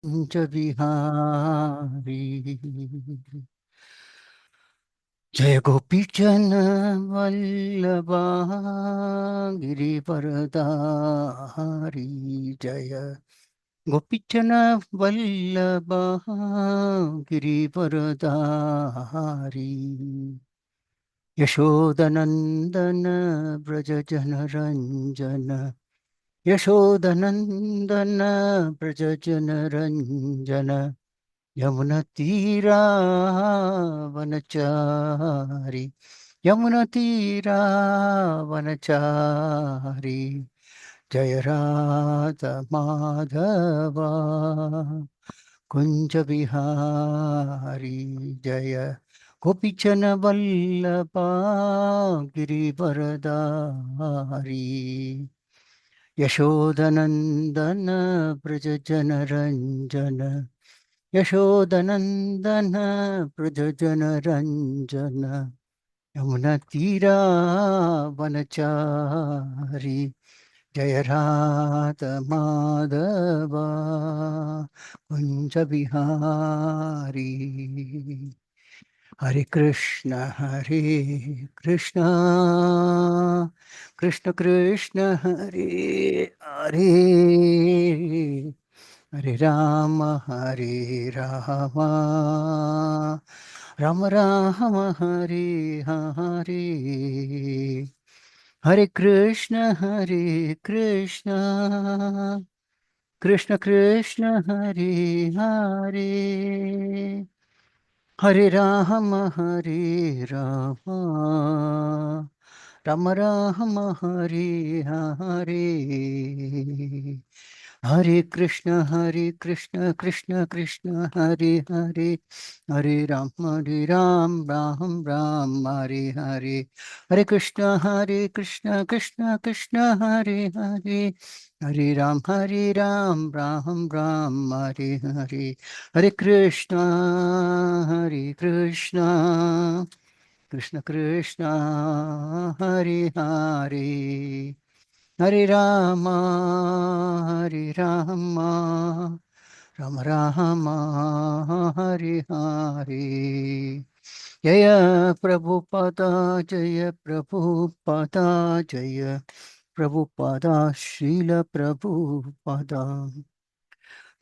कुंज बिहारी जय गोपीचन वल्लभा गिरिवरदारी जय गोपीचन वल्लभा गिरिवरदारी यशोदनंदन ब्रज जनरंजन यशोदनंदन ब्रज जनरंजन यमुनतीरावनचारि यमुनतीरावनचारि जय राधा माधवा कुंज बिहारी जय गोपीचन वल्लभा गिरिवरदारी यशोदनंदन ब्रज जनरंजन यशोदनंदन ब्रज जनरंजन यमुनतीरावनचारि जय राधा माधवा कुंज बिहारी हरे कृष्ण कृष्ण कृष्ण हरे हरे हरे राम राम राम हरे हरे हरे कृष्ण कृष्ण कृष्ण हरे हरे हरे राम राम राम हरे हरे हरे कृष्ण कृष्ण कृष्ण हरे हरे हरे राम राम राम हरे हरे हरे कृष्ण कृष्ण कृष्ण हरे हरे हरे राम राम राम हरे हरे हरे कृष्ण कृष्ण कृष्ण हरे हरे हरे राम राम राम हरे हरे जय प्रभुपदा जय प्रभुपदा जय प्रभुपदा श्रील प्रभुपदा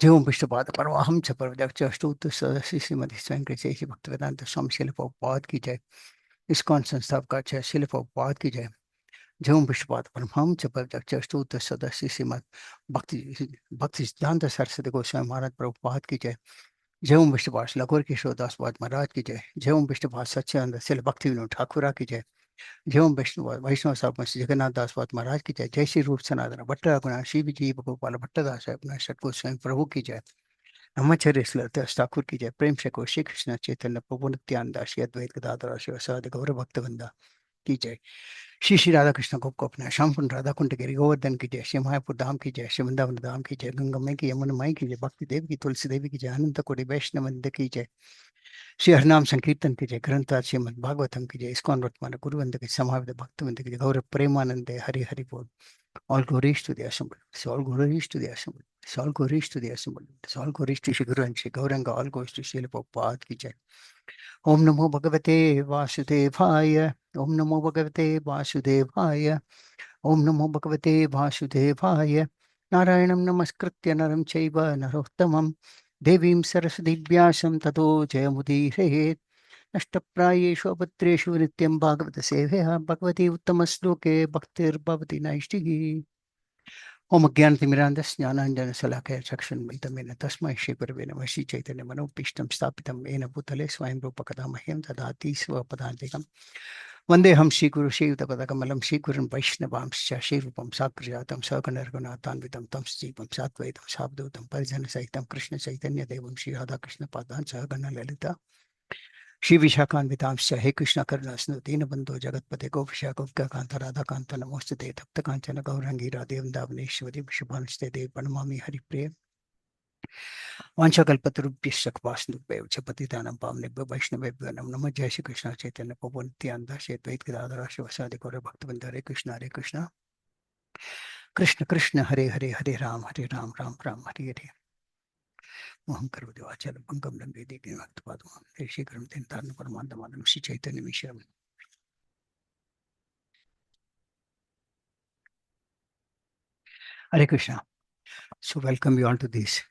जय ओम विष्णुपाद परमहम च परमदक्ष अष्टोत्तर सदस्य श्रीमती स्वयं कृष्ण भक्तिवेदांत स्वामी शिल प्रभुपाद की जय। इस्कॉन संस्थापक जय शिल प्रभुपाद की जय। जय ओम विष्णुपाद परमहम च परमदक्ष अष्टोत्तर सदस्य श्रीमद भक्ति सिद्धांत सरस्वती गोस्वामी महाराज प्रभुपाद की जय। जय ओम विष्णुपाद लघुर किशोरदास पाद महाराज की जय। जय ओम विष्णुपाद सच्चिदानंद शिल भक्ति विनोद ठाकुरा की जय। जय ओम विष्णुपाद वैष्णव साहब श्री जगन्नाथ दास पाद महाराज की जय। जय श्री रूप सनातन भट्ट रघुनाथ शिव जी गोपाल भट्टदास अपना षट गोस्वामी प्रभु की जय। ब्रह्मचर्य श्रीलता ठाकुर की जय। प्रेम से श्री कृष्ण चैतन्य प्रभु नित्यानंद श्री अद्वैत गदाधर शिवसादि गौर भक्त वृंदा की जय। श्री श्री राधा कृष्ण गोपना श्याम कुंड राधा कुंड गिरी गोवर्धन की जय। श्री मायापुर धाम की जय। श्री वृंदावन धाम की जय। गंगा मई की यमुना मई की जय। भक्ति देव की तुलसी देवी की जय। अनंत कोटि वैष्णव वृंद की जय। श्री हरिनाम संकीर्तन की जय। ग्रंथ श्रीमद भागवतम की जय। इस्कॉन वर्तमान गुरुवंद की समावित भक्त वृंद की जय। गौरव प्रेमानंद हरि हरि बोल। All glories to the assembly. All glories to the assembly. All glories to the assembly. All glories to Shri Guru and Shri Gauranga. All goes to Shri Prabhupada ki jai. Om Namo Bhagavate Vasudevaya. Om Namo Bhagavate Vasudevaya. Om Namo Bhagavate Vasudevaya. Narayanam Namaskritya Naram Chaiva Narottamam. Devim Saraswati Vyasam Tato Jayamudire. नष्टप्रायेषु अपत्रेषु नित्यं भागवत सेवया भगवती उत्तमश्लोके भक्तिर्भवति नैष्टिकी। ओम अज्ञानतिमिरान्धस्य ज्ञानाञ्जनशलाकया चक्षुन्मिलितं तस्मै श्रीगुरवे नमः। श्रीचैतन्यमनोभीष्टं स्थापितं येन भूतले स्वयं रूपकदा मह्यं ददाति स्वपदान्तिकं। वन्देऽहं श्रीगुरु श्रीयुतपदकमलं श्रीगुरुन् वैष्णवांश्च श्रीरूपं साग्रजातं सगणरघुनाथान्वितं तं सजीवं साद्वैतं सावधूतं परिजनसहितं कृष्णचैतन्यदेवं श्रीराधाकृष्णपादान् सहगणललिता श्री विशाखान्वितांश्च हे कृष्ण करुणा सिन्धु दीनबन्धो जगत्पते गोपिका गोपिकान्त राधाकान्त नमोस्तुते तप्तकाञ्चन गौराङ्गी राधे वृन्दावनेश्वरी वृषभानुस्ते देवी प्रणमामि हरिप्रिय वाञ्छाकल्पतरुभ्यश्च कृपासिन्धुभ्यैव च पतितानां पावनेभ्यो वैष्णवेभ्यो नमो नमः। जय श्री कृष्ण चैतन्य प्रभु नित्यानन्द श्री अद्वैत गदाधर शिवासादि गौर भक्तवृन्द। हरे Krishna Krishna Krishna Hare Hare Hare Ram Ram Ram Hare Hare. Moham Karvadevachala Pankam Langedi Bhaktapadam Shikaram Tintarna Paramandamadam Shri Chaitanya Misharam. Hare Krishna. So welcome you all to this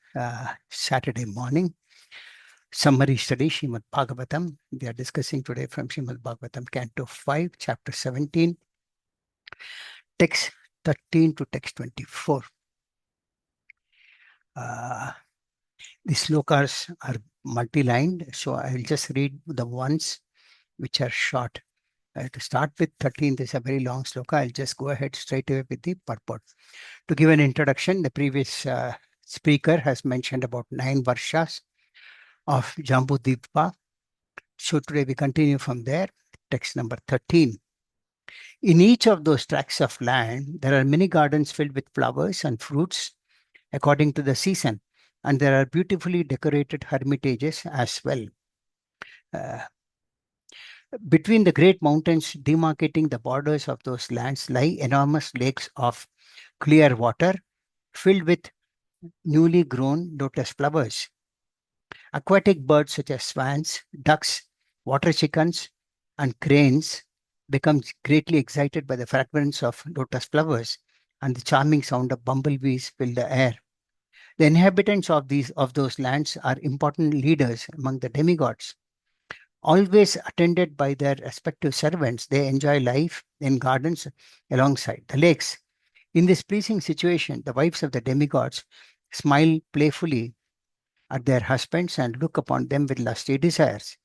Saturday morning summary study Srimad Bhagavatam. We are discussing today from Srimad Bhagavatam Canto 5, Chapter 17, text 13 to text 24. The slokas are multi-lined, so I will just read the ones which are short. To start with 13, this is a very long sloka. I'll just go ahead straight away with the purport. To give an introduction, the previous speaker has mentioned about 9 varshas of Jambudvipa. So today we continue from there, text number 13. In each of those tracts of land, there are many gardens filled with flowers and fruits according to the season, and there are beautifully decorated hermitages as well. Between the great mountains demarcating the borders of those lands lie enormous lakes of clear water filled with newly grown lotus flowers. Aquatic birds such as swans, ducks, water chickens, and cranes become greatly excited by the fragrance of lotus flowers, and the charming sound of bumblebees fill the air. The inhabitants of those lands are important leaders among the demigods. Always attended by their respective servants, they enjoy life in gardens alongside the lakes. In this pleasing situation, the wives of the demigods smile playfully at their husbands and look upon them with lusty desires.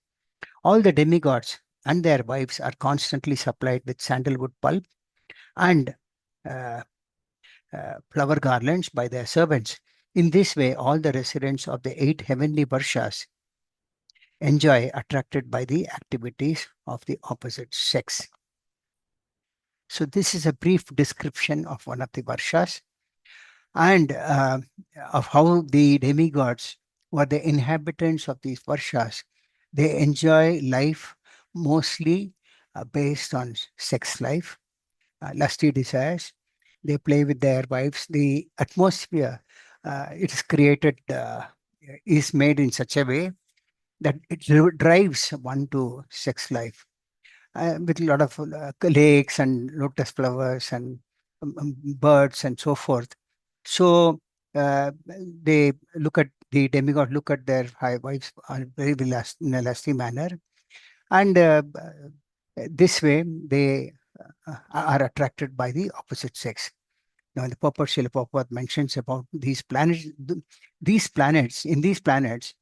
All the demigods and their wives are constantly supplied with sandalwood pulp and uh, flower garlands by their servants. In this way, all the residents of the 8 heavenly varshas enjoy attracted by the activities of the opposite sex. So this is a brief description of one of the varshas and of how the demigods or the inhabitants of these varshas, they enjoy life mostly based on sex life, lusty desires. They play with their wives. The atmosphere it is created is made in such a way that it drives one to sex life with a lot of lakes and lotus flowers and birds and so forth. So they look at the demigod, look at their high wives in a lusty manner, and this way they are attracted by the opposite sex. Now, the Purport Srila Prabhupada mentions about these planets. In these planets,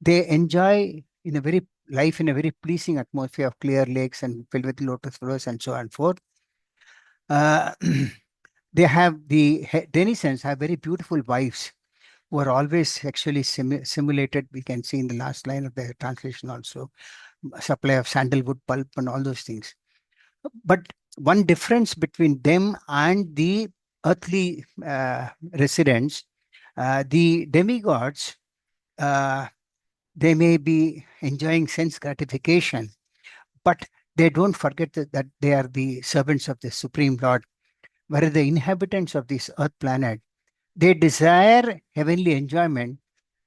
they enjoy in a very life in a very pleasing atmosphere of clear lakes and filled with lotus flowers and so on and forth. Uh, they have denizens have very beautiful wives who are always actually simulated. We can see in the last line of the translation also supply of sandalwood pulp and all those things. But one difference between them and the earthly residents, the demigods, uh, they may be enjoying sense gratification, but they don't forget that they are the servants of the Supreme Lord. Whereas the inhabitants of this earth planet, they desire heavenly enjoyment,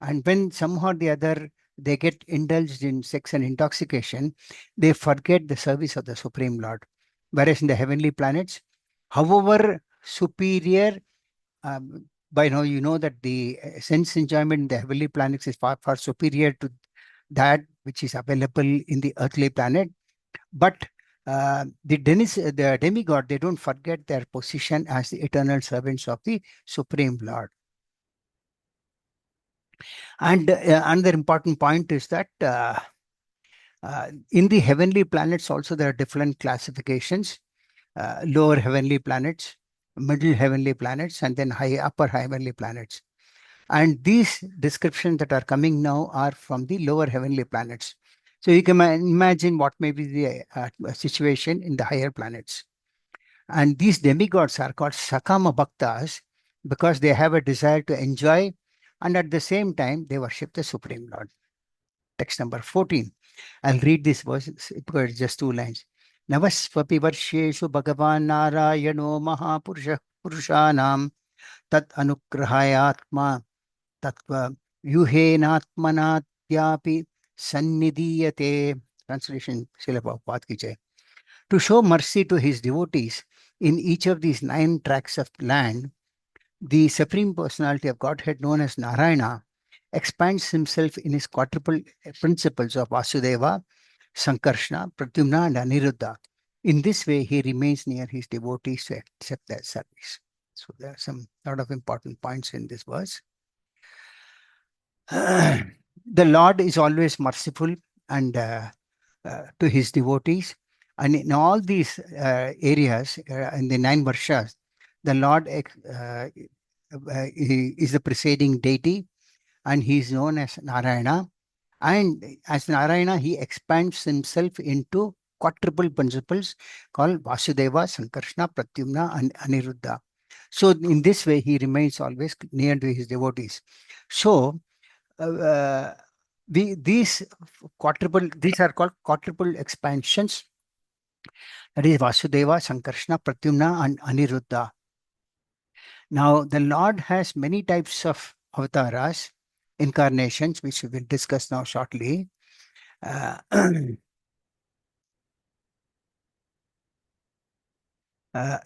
and when somehow or the other they get indulged in sex and intoxication, they forget the service of the Supreme Lord. Whereas in the heavenly planets, however superior, by now you know that the sense enjoyment in the heavenly planets is far, far superior to that which is available in the earthly planet. But the demigod, they don't forget their position as the eternal servants of the Supreme Lord. And another important point is that in the heavenly planets also there are different classifications, lower heavenly planets, middle heavenly planets, and then upper heavenly planets. And these descriptions that are coming now are from the lower heavenly planets. So you can imagine what may be the situation in the higher planets. And these demigods are called Sakama Bhaktas because they have a desire to enjoy and at the same time they worship the Supreme Lord. Text number 14. I'll read this verse because it's just 2 lines. Navasvapi varsheshu bhagavan narayano mahapurusha purushanam tat anugrahayatma tattva Vyuhenatmanatyapi sannidhiyate. Translation, Srila Prabhupada ki jai. To show mercy to his devotees in each of these 9 tracts of land, the Supreme Personality of Godhead, known as Narayana, expands himself in his quadruple principles of Vasudeva, Sankarshna, Pradyumna, and Aniruddha. In this way, he remains near his devotees to accept their service. So there are some lot of important points in this verse. The Lord is always merciful and to his devotees. And in all these areas, in the 9 varshas, the Lord is the presiding deity, and he is known as Narayana. And as Narayana, he expands himself into quadruple principles called Vasudeva, Sankarshna, Pradyumna, and Aniruddha. So in this way, he remains always near to his devotees. So these are called quadruple expansions. That is Vasudeva, Sankarshna, Pradyumna, and Aniruddha. Now, the Lord has many types of avatars, incarnations, which we will discuss now shortly. The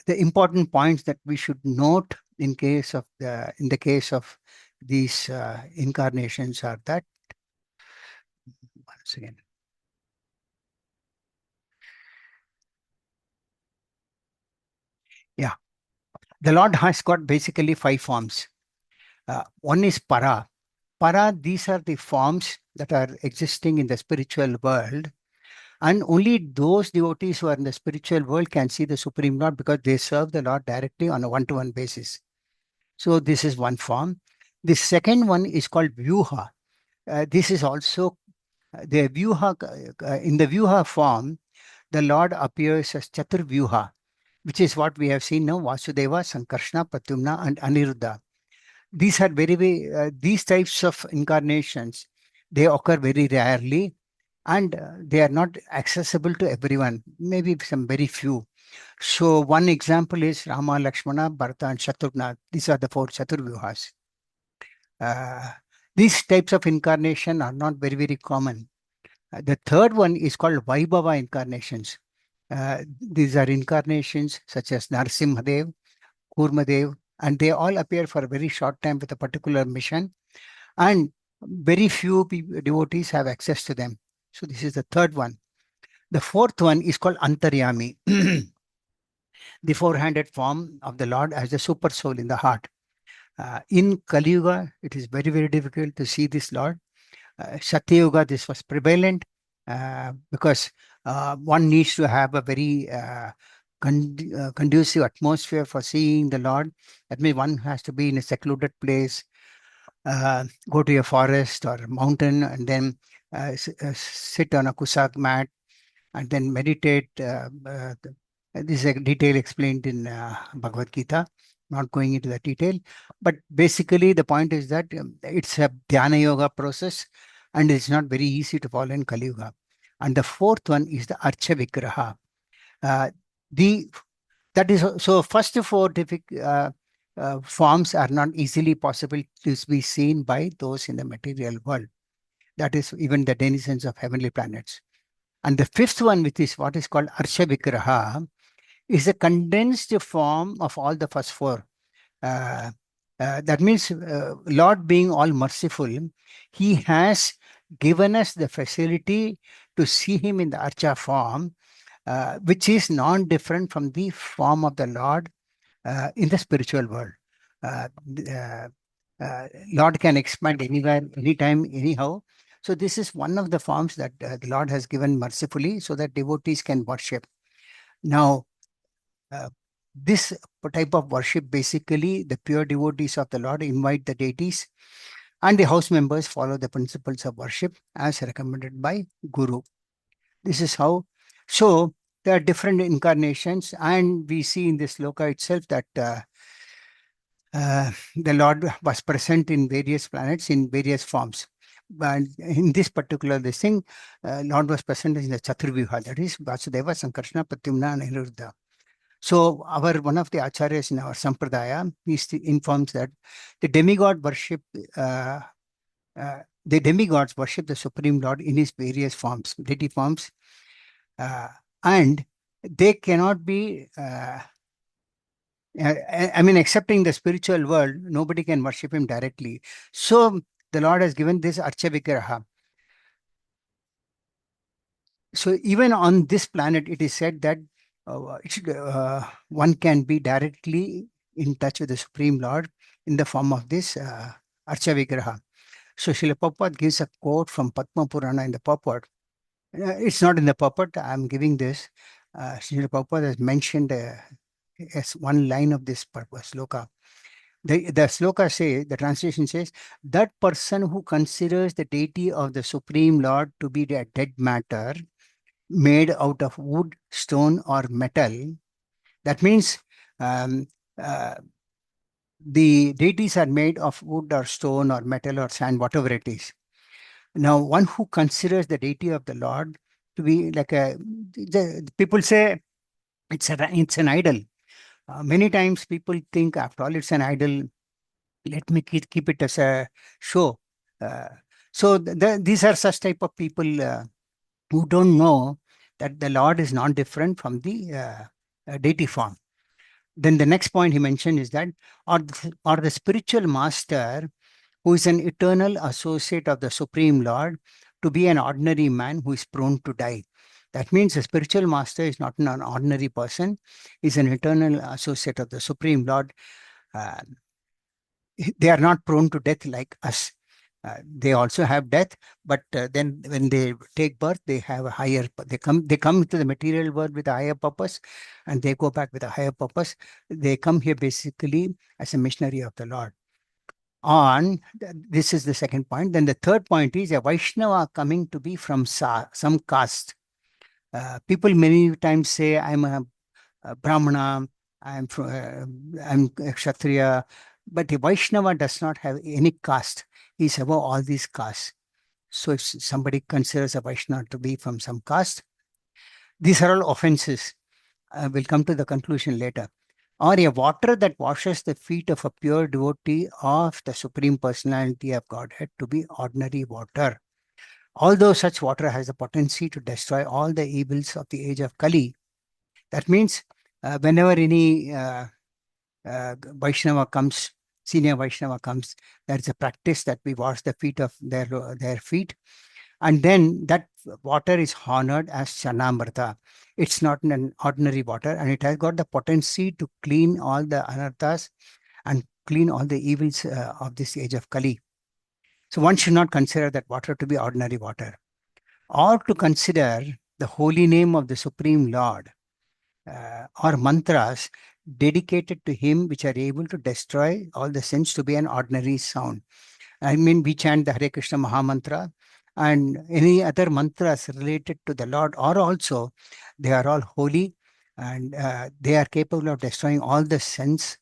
important points that we should note in the case of these incarnations are that, once again, yeah, the Lord has got basically 5 forms. One is para. Para, these are the forms that are existing in the spiritual world, and only those devotees who are in the spiritual world can see the Supreme Lord because they serve the Lord directly on a one-to-one basis. So this is one form. The second one is called Vyuha. This is also the Vyuha. In the Vyuha form, the Lord appears as Chaturvyuha, which is what we have seen now: Vasudeva, Sankarshna, Pradyumna, and Aniruddha. These are these types of incarnations, they occur very rarely, and they are not accessible to everyone, maybe some very few. So one example is Rama, Lakshmana, Bharata, and Shatrugna. These are the 4 Chaturvyuhas. Uh, these types of incarnation are not very common. The third one is called Vaibhava incarnations. These are incarnations such as Narsimhadev, Kurmadev, and they all appear for a very short time with a particular mission, and very few devotees have access to them. So this is the third one. The fourth one is called Antaryami, the 4-handed form of the Lord as the super soul in the heart. In Kali Yuga, it is very difficult to see this Lord. Satya Yuga, this was prevalent because one needs to have a very conducive atmosphere for seeing the Lord. That means one has to be in a secluded place, go to a forest or mountain, and then sit on a kusak mat and then meditate. This is a detail explained in Bhagavad Gita. Not going into the detail, but basically the point is that it's a dhyana yoga process, and it's not very easy to follow in Kali Yuga. And the fourth one is the Archa Vigraha. The that is so first 4 forms are not easily possible to be seen by those in the material world. That is even the denizens of heavenly planets. And the fifth one, which is what is called Arsha Vigraha, is a condensed form of all the first 4. That means Lord being all merciful, he has given us the facility to see him in the Archa form, which is non-different from the form of the Lord in the spiritual world. Uh, Lord can expand anywhere, anytime, anyhow. So this is one of the forms that the Lord has given mercifully so that devotees can worship. Now, this type of worship, basically, the pure devotees of the Lord invite the deities, and the house members follow the principles of worship as recommended by Guru. This is how. So there are different incarnations, and we see in this sloka itself that the Lord was present in various planets in various forms. But in this particular this thing, Lord was present in the Chaturvyuha, that is Vasudeva, Sankarshna, Pradyumna, and Aniruddha. So one of the acharyas in our sampradaya informs that the demigod worship the demigods worship the Supreme Lord in his various forms, deity forms, and they cannot be, I mean, excepting the spiritual world, nobody can worship him directly. So the Lord has given this Archa Vigraha. So even on this planet, it is said that one can be directly in touch with the Supreme Lord in the form of this Archa Vigraha. So Srila Prabhupada gives a quote from Padma Purana in the purport. It's not in the purport, I'm giving this. Srila Prabhupada has mentioned as one line of this sloka. The sloka say, the translation says, that person who considers the deity of the Supreme Lord to be a dead matter made out of wood, stone, or metal. That means um, uh, the deities are made of wood or stone or metal or sand, whatever it is. Now, one who considers the deity of the Lord to be like people say it's an idol. Many times people think, after all, it's an idol. Let me keep it as a show. Uh, so these are such type of people who don't know that the Lord is not different from the deity form. Then the next point he mentioned is that, or the spiritual master who is an eternal associate of the Supreme Lord to be an ordinary man who is prone to die. That means the spiritual master is not an ordinary person, is an eternal associate of the Supreme Lord. Uh, they are not prone to death like us. They also have death, but then when they take birth, they have a higher. They come to the material world with a higher purpose, and they go back with a higher purpose. They come here basically as a missionary of the Lord. This is the second point. Then the third point is a Vaishnava coming to be from some caste. People many times say, I'm a Brahmana, I'm a Kshatriya, but a Vaishnava does not have any caste. He's above all these castes. So if somebody considers a Vaishnava to be from some caste, these are all offenses. We'll come to the conclusion later. Or a water that washes the feet of a pure devotee of the Supreme Personality of Godhead to be ordinary water. Although such water has the potency to destroy all the evils of the age of Kali, that means whenever any Vaishnava comes, senior Vaishnava comes, there is a practice that we wash the feet of their feet, and then that water is honored as Chanamrita. It's not an ordinary water, and it has got the potency to clean all the anarthas and clean all the evils of this age of Kali. So one should not consider that water to be ordinary water, or to consider the holy name of the Supreme Lord or mantras dedicated to him, which are able to destroy all the sins, to be an ordinary sound. I mean, we chant the Hare Krishna Maha Mantra and any other mantras related to the Lord, or also they are all holy, and they are capable of destroying all the sins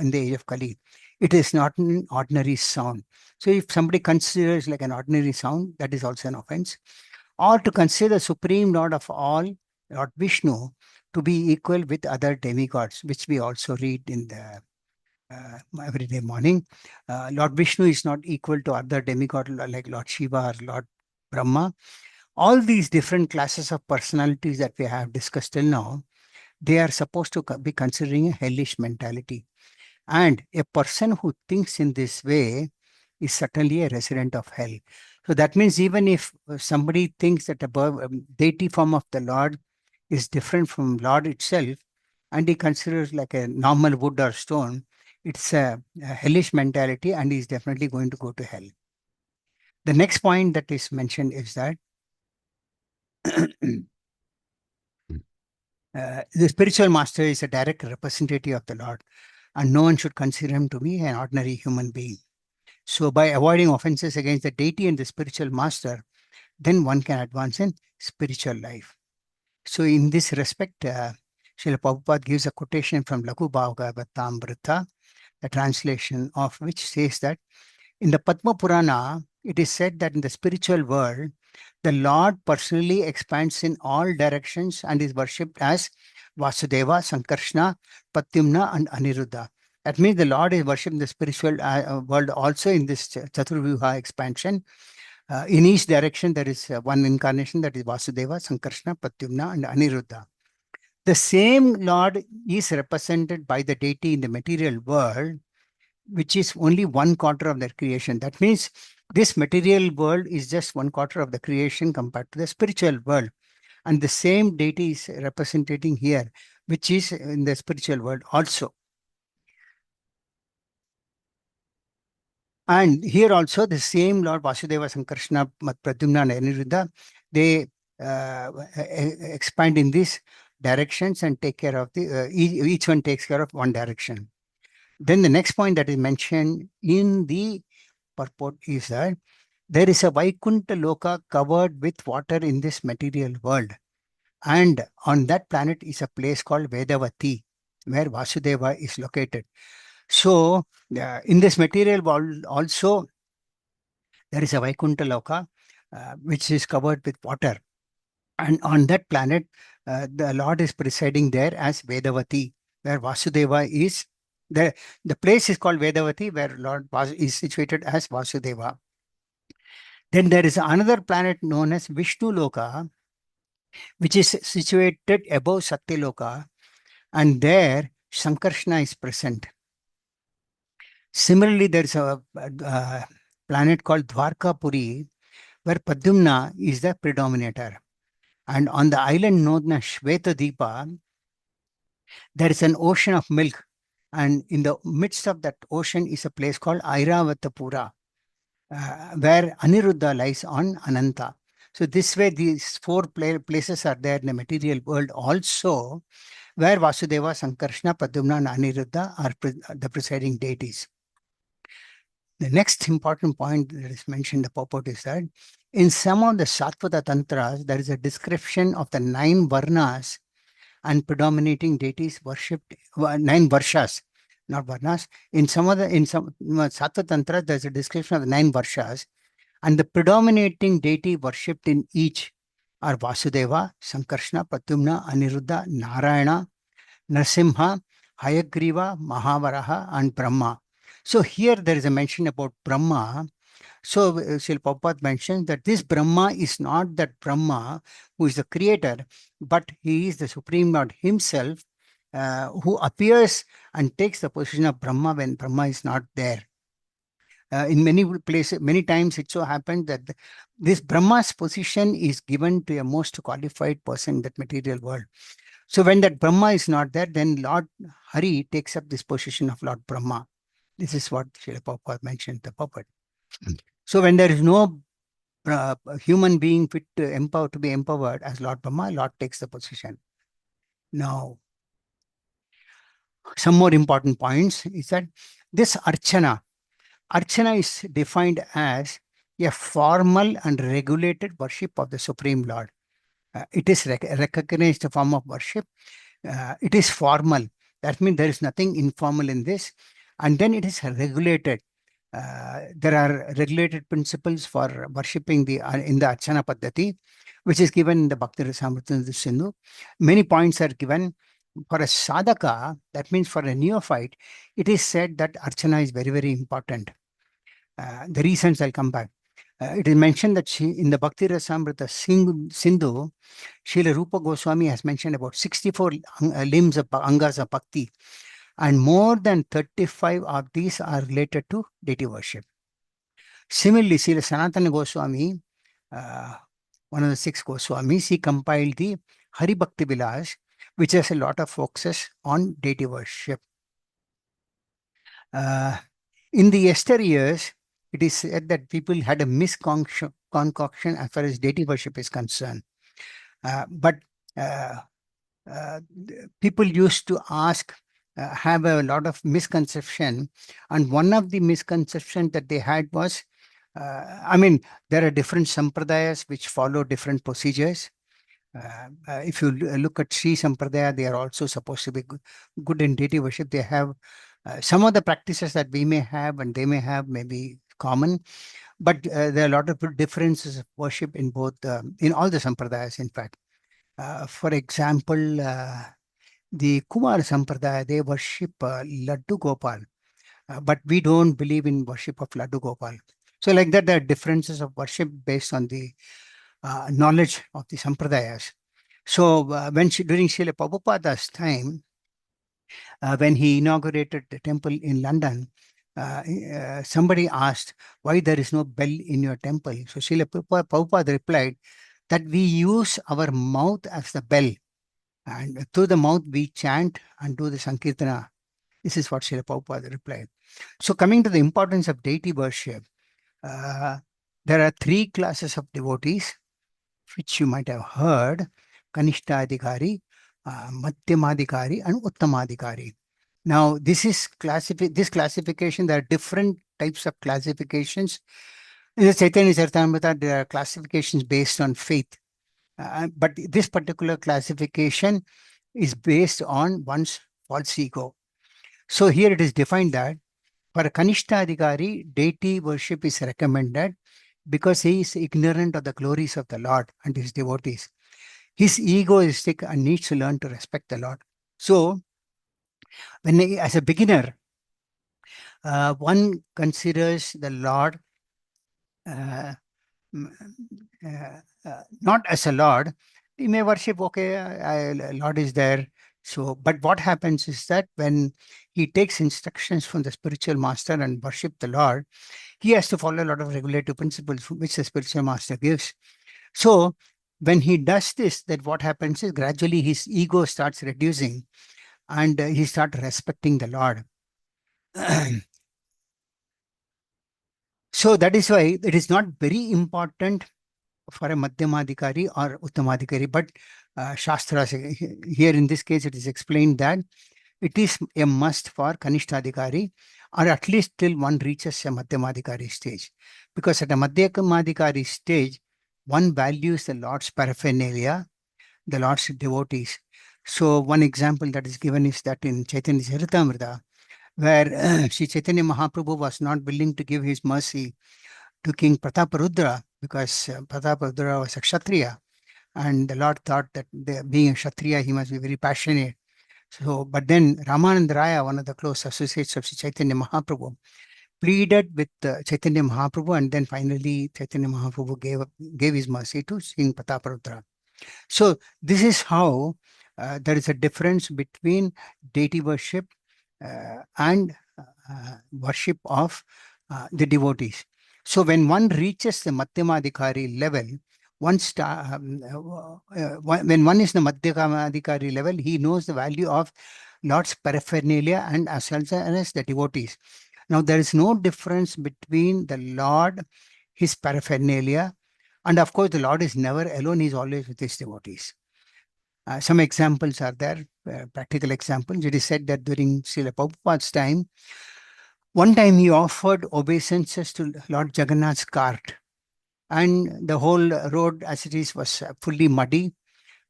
in the age of Kali. It is not an ordinary sound. So if somebody considers like an ordinary sound, that is also an offense. Or to consider the Supreme Lord of all, Lord Vishnu, to be equal with other demigods, which we also read in the everyday morning. Lord Vishnu is not equal to other demigods like Lord Shiva or Lord Brahma. All these different classes of personalities that we have discussed till now, they are supposed to be considering a hellish mentality. And a person who thinks in this way is certainly a resident of hell. So that means even if somebody thinks that a deity form of the Lord is different from Lord itself, and he considers like a normal wood or stone, it's a hellish mentality, and he's definitely going to go to hell. The next point that is mentioned is that the spiritual master is a direct representative of the Lord, and no one should consider him to be an ordinary human being. So by avoiding offenses against the deity and the spiritual master, then one can advance in spiritual life. So in this respect, Srila Prabhupada gives a quotation from Lagu Bhagavatamrita, the translation of which says that in the Padma Purana, it is said that in the spiritual world, the Lord personally expands in all directions and is worshipped as Vasudeva, Sankarshna, Pradyumna, and Aniruddha. That means the Lord is worshipped in the spiritual world also in this Chaturvyuha expansion. In each direction, there is one incarnation, that is Vasudeva, Sankarshna, Pradyumna, and Aniruddha. The same Lord is represented by the deity in the material world, which is only 1/4 of their creation. That means this material world is just 1/4 of the creation compared to the spiritual world. And the same deity is representing here, which is in the spiritual world also. And here also the same Lord Vasudeva, Sankarshna, Pradyumna, and Aniruddha, they expand in these directions and take care of the, each one takes care of one direction. Then the next point that is mentioned in the purport is that there is a Vaikuntha Loka covered with water in this material world. And on that planet is a place called Vedavati, where Vasudeva is located. So, in this material world also, there is a Vaikuntha Loka, which is covered with water. And on that planet, the Lord is presiding there as Vedavati, where Vasudeva is. The place is called Vedavati, where Lord is situated as Vasudeva. Then there is another planet known as Vishnu Loka, which is situated above Satyaloka, and there Sankarshna is present. Similarly, there is a planet called Dwarkapuri, where Pradyumna is the predominator. And on the island known as Shvetadipa, there is an ocean of milk. And in the midst of that ocean is a place called Airavatapura, where Aniruddha lies on Ananta. So this way, these four places are there in the material world also, where Vasudeva, Sankarshna, Pradyumna, and Aniruddha are the presiding deities. The next important point that is mentioned in the purport is that in some of the Satvata Tantras, there is a description of the 9 Varnas and predominating deities worshipped, 9 Varshas, not Varnas. In some Sattva Tantra, there's a description of the 9 Varshas, and the predominating deity worshipped in each are Vasudeva, Sankarshna, Pradyumna, Aniruddha, Narayana, Narasimha, Hayagriva, Mahavaraha, and Brahma. So here there is a mention about Brahma. So Srila Prabhupada mentions that this Brahma is not that Brahma who is the creator, but he is the Supreme Lord himself, who appears and takes the position of Brahma when Brahma is not there. In many places, many times it so happened that this Brahma's position is given to a most qualified person in that material world. So when that Brahma is not there, then Lord Hari takes up this position of Lord Brahma. This is what Srila Prabhupada mentioned in the purport. So when there is no human being fit to be empowered as Lord Brahma, Lord takes the position. Now, some more important points is that this Archana is defined as a formal and regulated worship of the Supreme Lord. It is recognized form of worship. It is formal. That means there is nothing informal in this. And then it is regulated. There are regulated principles for worshipping in the Archana Paddhati, which is given in the Bhakti Rasamrita Sindhu. Many points are given. For a sadhaka, that means for a neophyte, it is said that Archana is very, very important. The reasons I'll come back. It is mentioned that in the Bhakti Rasamrita Sindhu, Srila Rupa Goswami has mentioned about 64 limbs of angas of bhakti, and more than 35 of these are related to deity worship. Similarly, Srila Sanatana Goswami, one of the 6 Goswamis, he compiled the Hari Bhakti Vilas, which has a lot of focuses on deity worship. In the yesteryears, it is said that people had a misconcoction as far as deity worship is concerned. But people used to have a lot of misconception. And one of the misconceptions that they had was, there are different sampradayas which follow different procedures. If you look at Sri Sampradaya, they are also supposed to be good in deity worship. They have some of the practices that we may have and they may have may be common, but there are a lot of differences of worship in both, in all the Sampradayas, in fact. For example, The Kumar Sampradaya, they worship Laddu Gopal, but we don't believe in worship of Laddu Gopal. So like that, there are differences of worship based on the knowledge of the Sampradayas. So during Srila Prabhupada's time, when he inaugurated the temple in London, somebody asked why there is no bell in your temple. So Srila Prabhupada replied that we use our mouth as the bell, and through the mouth we chant and do the Sankirtana. This is what Srila Prabhupada replied. So coming to the importance of deity worship, uh, there are three classes of devotees, which you might have heard: Kanishtadhikari, Madhyamadhikari, and Uttamadhikari. Now, this classification. There are different types of classifications. In the Chaitanya Charitamrita, there are classifications based on faith. But this particular classification is based on one's false ego. So here it is defined that for a Kanishtadhikari, deity worship is recommended because he is ignorant of the glories of the Lord and his devotees. His egoistic and needs to learn to respect the Lord. So, as a beginner, one considers the Lord uh, not as a Lord. He may worship, okay, Lord is there. So, but what happens is that when he takes instructions from the spiritual master and worship the Lord, he has to follow a lot of regulative principles which the spiritual master gives. So, when he does this, that what happens is gradually his ego starts reducing and he starts respecting the Lord. So that is why it is not very important for a Madhyamadhikari or Uttamadhikari, but Shastras, here in this case, it is explained that it is a must for Kanishtadhikari, or at least till one reaches a Madhyamadhikari stage. Because at a Madhyamadhikari stage, one values the Lord's paraphernalia, the Lord's devotees. So one example that is given is that in Chaitanya Charitamrita, where Sri Chaitanya Mahaprabhu was not willing to give his mercy to King Prataparudra because Prataparudra was a Kshatriya, and the Lord thought that being a Kshatriya, he must be very passionate. So, but then Ramananda Raya, one of the close associates of Sri Chaitanya Mahaprabhu, pleaded with Chaitanya Mahaprabhu, and then finally Chaitanya Mahaprabhu gave his mercy to King Prataparudra. So this is how there is a difference between deity worship and worship of the devotees. So when one reaches the Madhyamadhikari level, when one is the Madhyamadhikari level, he knows the value of Lord's paraphernalia and as well as the devotees. Now there is no difference between the Lord, his paraphernalia, and of course the Lord is never alone, he is always with his devotees. Some examples are there, practical examples. It is said that during Srila Prabhupada's time, one time he offered obeisances to Lord Jagannath's cart, and the whole road as it is was fully muddy,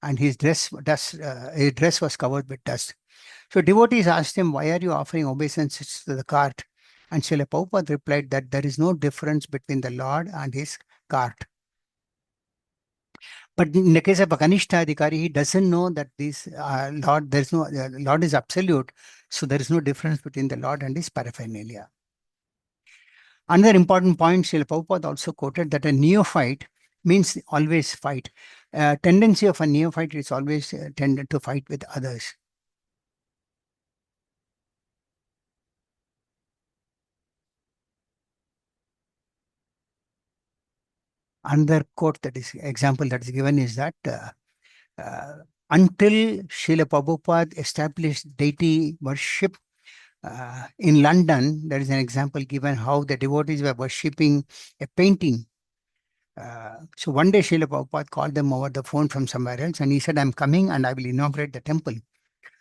and his dress was covered with dust. So devotees asked him, why are you offering obeisances to the cart? And Srila Prabhupada replied that there is no difference between the Lord and his cart. But in the case of a Kanishta Adhikari, he doesn't know that this Lord, there's no Lord is absolute, so there is no difference between the Lord and his paraphernalia. Another important point, Srila Prabhupada also quoted that a neophyte means always fight. Tendency of a neophyte is always tended to fight with others. Another quote that is example that is given is that uh, until Srila Prabhupada established deity worship in London, there is an example given how the devotees were worshipping a painting. So one day Srila Prabhupada called them over the phone from somewhere else and he said, I'm coming and I will inaugurate the temple.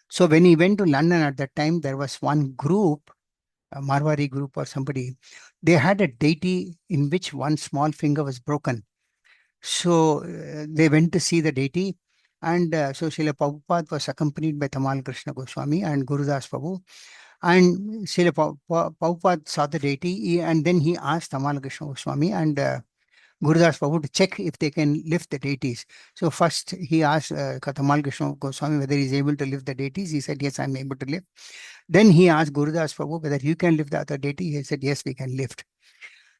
So when he went to London at that time, there was one group, a Marwari group or somebody, they had a deity in which one small finger was broken. So they went to see the deity, and so Srila Prabhupada was accompanied by Tamal Krishna Goswami and Gurudas Prabhu. And Srila Prabhupada saw the deity, and then he asked Tamal Krishna Goswami and Gurudas Prabhu to check if they can lift the deities. So first he asked Tamal Krishna Goswami whether he's able to lift the deities. He said, yes, I'm able to lift. Then he asked Gurudas Prabhu whether you can lift the other deity. He said, yes, we can lift.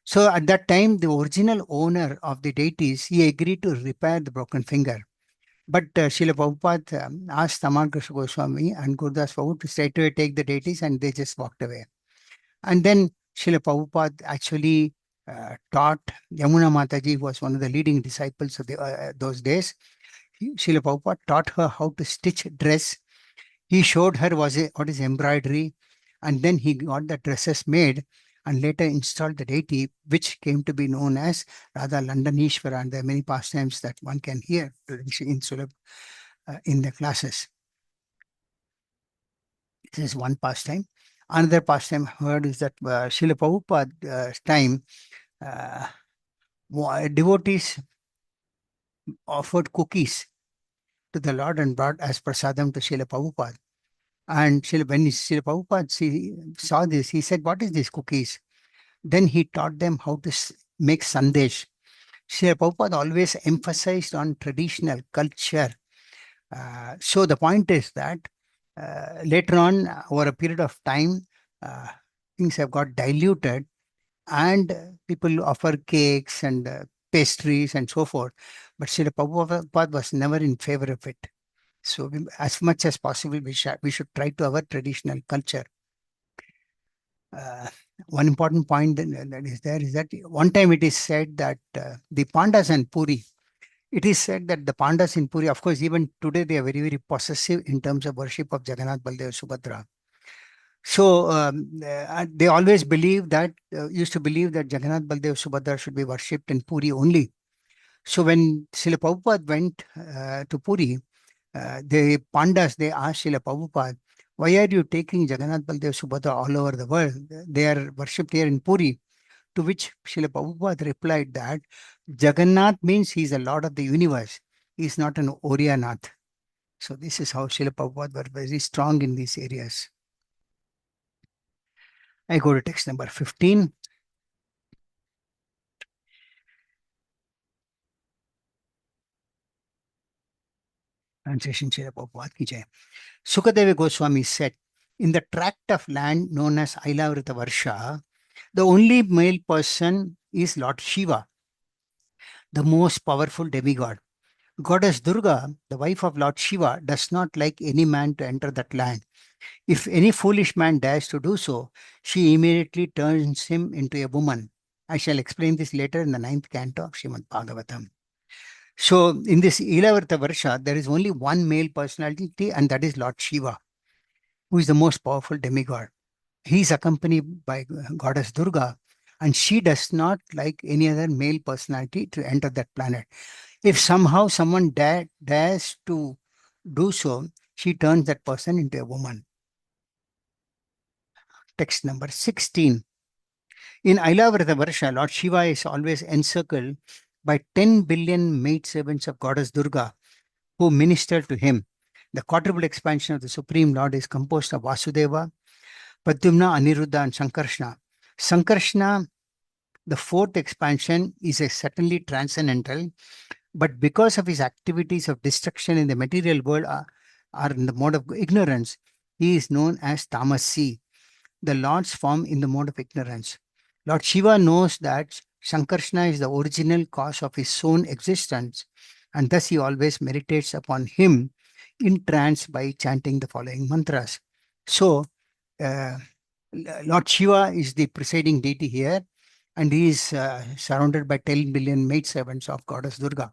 So at that time, the original owner of the deities, he agreed to repair the broken finger. But Srila Prabhupada asked Tamal Krishna Goswami and Gurudas Prabhu to straight away take the deities, and they just walked away. And then Srila Prabhupada actually taught Yamuna Mataji, who was one of the leading disciples of those days. Srila Prabhupada taught her how to stitch dress. He showed her what is embroidery, and then he got the dresses made and later installed the deity, which came to be known as Radha Landanishwara. And there are many pastimes that one can hear in Sulabh in the classes. This is one pastime. Another pastime heard is that Srila Prabhupada's time, devotees offered cookies to the Lord and brought as prasadam to Srila Prabhupada. And when Srila Prabhupada saw this, he said, what is these cookies? Then he taught them how to make sandesh. Srila Prabhupada always emphasized on traditional culture. So the point is that later on, over a period of time, things have got diluted and people offer cakes and pastries and so forth. But Srila Prabhupada was never in favor of it. So as much as possible, we should try to our traditional culture. One important point that is there is that one time it is said that the Pandas and Puri, it is said that the Pandas in Puri, of course, even today they are very, very possessive in terms of worship of Jagannath, Baldev, Subhadra. So they always believe that, used to believe that Jagannath, Baldev, Subhadra should be worshipped in Puri only. So when Srila Prabhupada went to Puri, the Pandas, they asked Srila Prabhupada, why are you taking Jagannath, Baldev, Subhadra all over the world? They are worshipped here in Puri. To which Srila Prabhupada replied that Jagannath means he is the Lord of the universe. He is not an Orianath. So this is how Srila Prabhupada were very strong in these areas. I go to text number 15. Translation Srila Prabhupada ki jai. Sukadeva Goswami said, in the tract of land known as Ailavrita Varsha, the only male person is Lord Shiva, the most powerful demigod. Goddess Durga, the wife of Lord Shiva, does not like any man to enter that land. If any foolish man dares to do so, she immediately turns him into a woman. I shall explain this later in the 9th canto of Srimad Bhagavatam. So in this Ilavarta Varsha, there is only one male personality, and that is Lord Shiva, who is the most powerful demigod. He is accompanied by Goddess Durga, and she does not like any other male personality to enter that planet. If somehow someone dares to do so, she turns that person into a woman. Text number 16. In Ailavrata Varsha, Lord Shiva is always encircled by 10 billion maidservants of Goddess Durga who minister to him. The quadruple expansion of the Supreme Lord is composed of Vasudeva, Pradyumna, Aniruddha, and Sankarshna. Sankarshna, the fourth expansion, is certainly transcendental, but because of his activities of destruction in the material world are in the mode of ignorance, he is known as Tamasi, the Lord's form in the mode of ignorance. Lord Shiva knows that Sankarshna is the original cause of his own existence, and thus he always meditates upon him in trance by chanting the following mantras. So, Lord Shiva is the presiding deity here, and he is surrounded by 10 billion maidservants of Goddess Durga.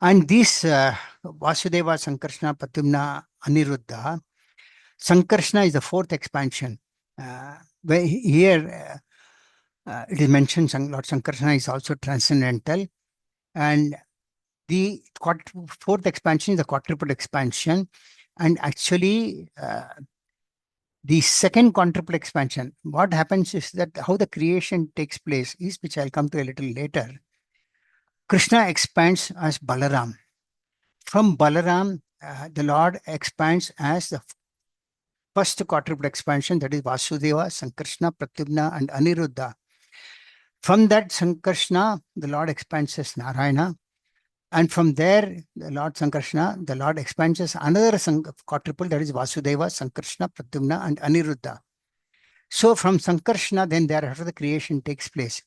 And these Vasudeva, Sankarshna, Pradyumna, Aniruddha, Sankarshna is the fourth expansion. Where here it is mentioned Lord Sankarshna is also transcendental, and the fourth expansion is the quadruple expansion, and actually the second quadruple expansion, what happens is that how the creation takes place is, which I'll come to a little later. Krishna expands as Balaram. From Balaram, the Lord expands as the first quadruple expansion, that is Vasudeva, Sankarshna, Pratyumna, and Aniruddha. From that Sankarshna, the Lord expands as Narayana. And from there, the Lord Sankarshna, the Lord expands as another quadruple, that is Vasudeva, Sankarshna, Pradyumna, and Aniruddha. So from Sankarshna, then thereafter the creation takes place.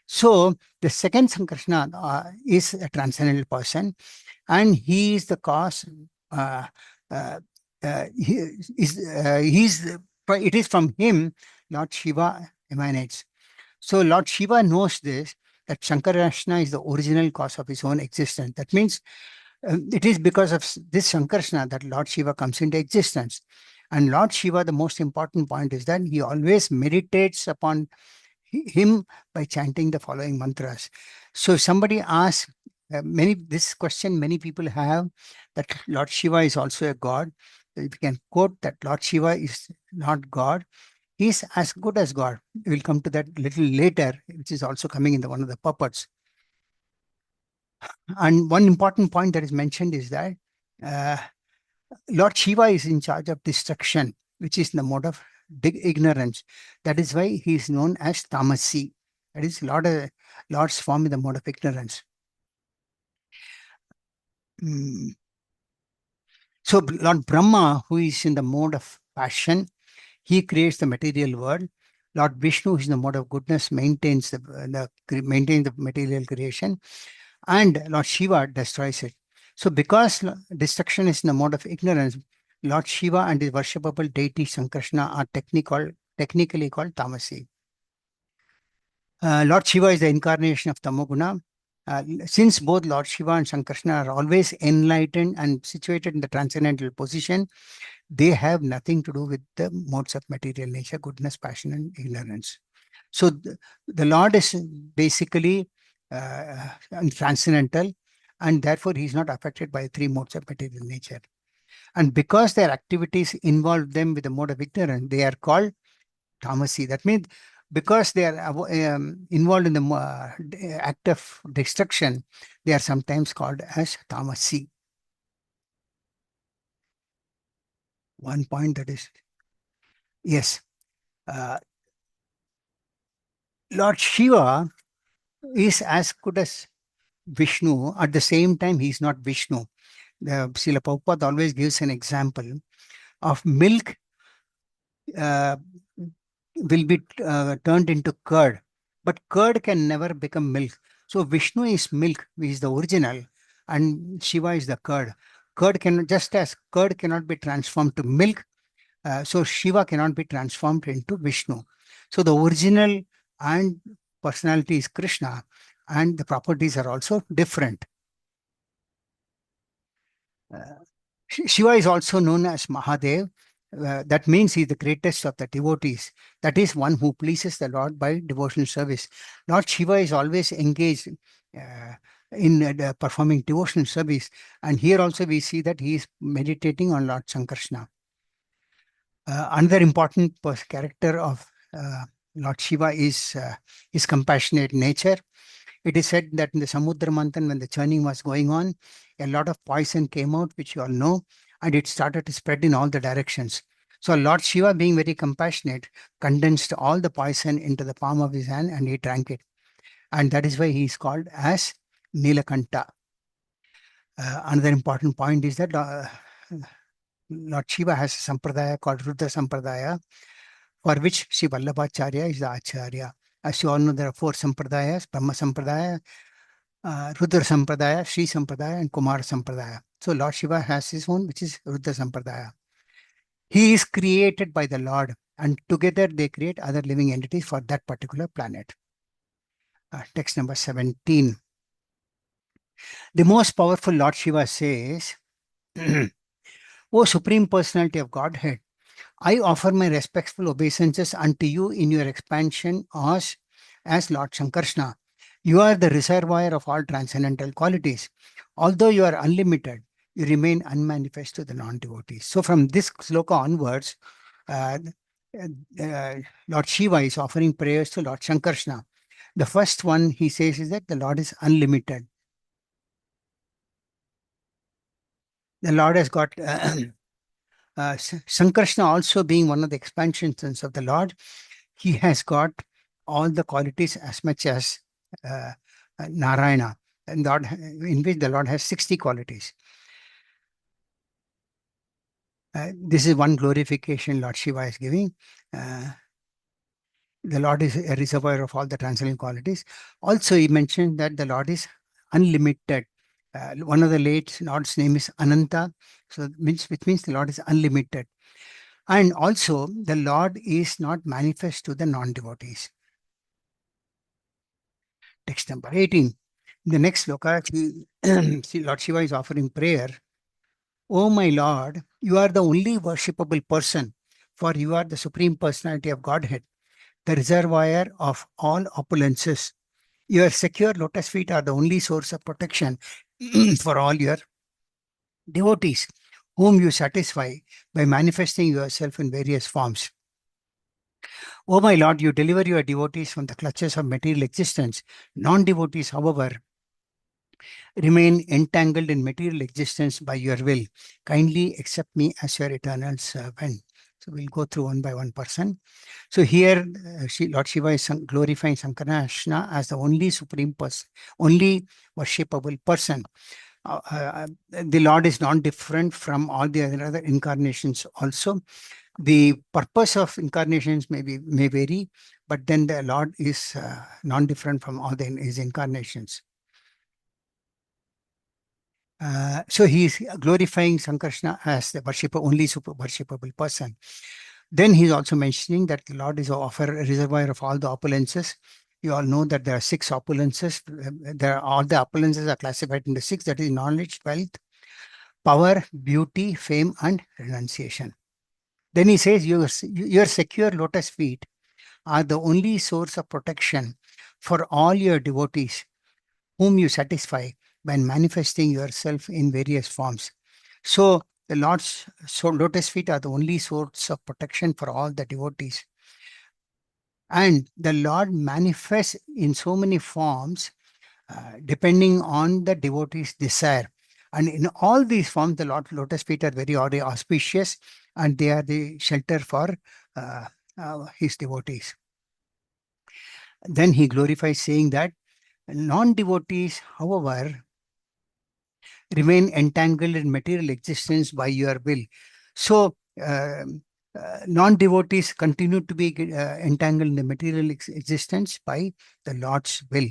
So the second Sankarshna is a transcendental person, and he is the cause. Uh, uh, he he's it is from him Lord Shiva emanates. So Lord Shiva knows this, that Shankarashna is the original cause of his own existence. That means it is because of this Shankarashna that Lord Shiva comes into existence. And Lord Shiva, the most important point is that he always meditates upon him by chanting the following mantras. So if somebody asks, this question many people have, that Lord Shiva is also a god. If you can quote that Lord Shiva is not God, he is as good as God. We will come to that little later, which is also coming in the one of the puppets. And one important point that is mentioned is that uh, Lord Shiva is in charge of destruction, which is the mode of ignorance. That is why he is known as Tamasi. That is Lord's form in the mode of ignorance. Mm. So Lord Brahma, who is in the mode of passion, he creates the material world. Lord Vishnu, who is in the mode of goodness, maintains maintains the material creation, and Lord Shiva destroys it. So because destruction is in the mode of ignorance, Lord Shiva and his worshipable deity Sankrishna are technically called Tamasi. Lord Shiva is the incarnation of Tamoguna. Since both Lord Shiva and Sankrishna are always enlightened and situated in the transcendental position, they have nothing to do with the modes of material nature, goodness, passion, and ignorance. So the Lord is basically transcendental, and therefore he is not affected by three modes of material nature. And because their activities involve them with the mode of ignorance, they are called tamasi. That means because they are involved in the act of destruction, they are sometimes called as tamasi. One point that is, yes, uh, Lord Shiva is as good as Vishnu. At the same time, he is not Vishnu. The Srila Prabhupada always gives an example of milk uh, will be turned into curd, but curd can never become milk. So Vishnu is milk, which is the original, and Shiva is the curd. Curd can, just as curd cannot be transformed to milk, so Shiva cannot be transformed into Vishnu. So the original and personality is Krishna, and the properties are also different. Shiva is also known as Mahadev. That means he is the greatest of the devotees. That is one who pleases the Lord by devotional service. Lord Shiva is always engaged uh, in performing devotional service. And here also we see that he is meditating on Lord Sankarshna. Another important character of Lord Shiva is his compassionate nature. It is said that in the Samudra Manthan, when the churning was going on, a lot of poison came out, which you all know, and it started to spread in all the directions. So Lord Shiva, being very compassionate, condensed all the poison into the palm of his hand and he drank it. And that is why he is called as Nilakanta. Another important point is that Lord Shiva has a sampradaya called Rudra Sampradaya, for which Sri Vallabhacharya is the Acharya. As you all know, there are four sampradayas: Brahma Sampradaya, Rudra Sampradaya, Sri Sampradaya, and Kumar Sampradaya. So Lord Shiva has his own, which is Rudra Sampradaya. He is created by the Lord, and together they create other living entities for that particular planet. Text number 17. The most powerful Lord Shiva says, O Supreme Personality of Godhead, I offer my respectful obeisances unto you in your expansion as Lord Shankarshna. You are the reservoir of all transcendental qualities. Although you are unlimited, you remain unmanifest to the non-devotees. So from this sloka onwards, uh, Lord Shiva is offering prayers to Lord Shankarshna. The first one he says is that the Lord is unlimited. The Lord has got Sankarshna also being one of the expansions of the Lord. He has got all the qualities as much as uh, Narayana, and Lord, in which the Lord has 60 qualities. This is one glorification Lord Shiva is giving. Uh, the Lord is a reservoir of all the transcendental qualities. Also, he mentioned that the Lord is unlimited. One of the late Lord's name is Ananta, so which means the Lord is unlimited. And also, the Lord is not manifest to the non-devotees. Text number 18. The next sloka, Lord Shiva is offering prayer. O my Lord, you are the only worshipable person, for you are the Supreme Personality of Godhead, the reservoir of all opulences. Your secure lotus feet are the only source of protection for all your devotees, whom you satisfy by manifesting yourself in various forms. O my Lord, you deliver your devotees from the clutches of material existence. Non devotees, however, remain entangled in material existence by your will. Kindly accept me as your eternal servant. So we'll go through one by one person. So here, Lord Shiva is glorifying Sankarashna as the only supreme person, only worshipable person. The Lord is not different from all the other incarnations also. The purpose of incarnations may vary, but then the Lord is non-different from all his incarnations. So he is glorifying Sankarshna as the only super worshipable person. Then he's also mentioning that the Lord is offer a reservoir of all the opulences. You all know that there are 6 opulences. All the opulences are classified into 6. That is knowledge, wealth, power, beauty, fame, and renunciation. Then he says, your secure lotus feet are the only source of protection for all your devotees, whom you satisfy by manifesting yourself in various forms. So the Lord's lotus feet are the only source of protection for all the devotees. And the Lord manifests in so many forms, depending on the devotee's desire. And in all these forms, the lotus feet are very auspicious, and they are the shelter for uh, his devotees. Then he glorifies, saying that non-devotees, however, remain entangled in material existence by your will. So, non-devotees continue to be entangled in the material existence by the Lord's will.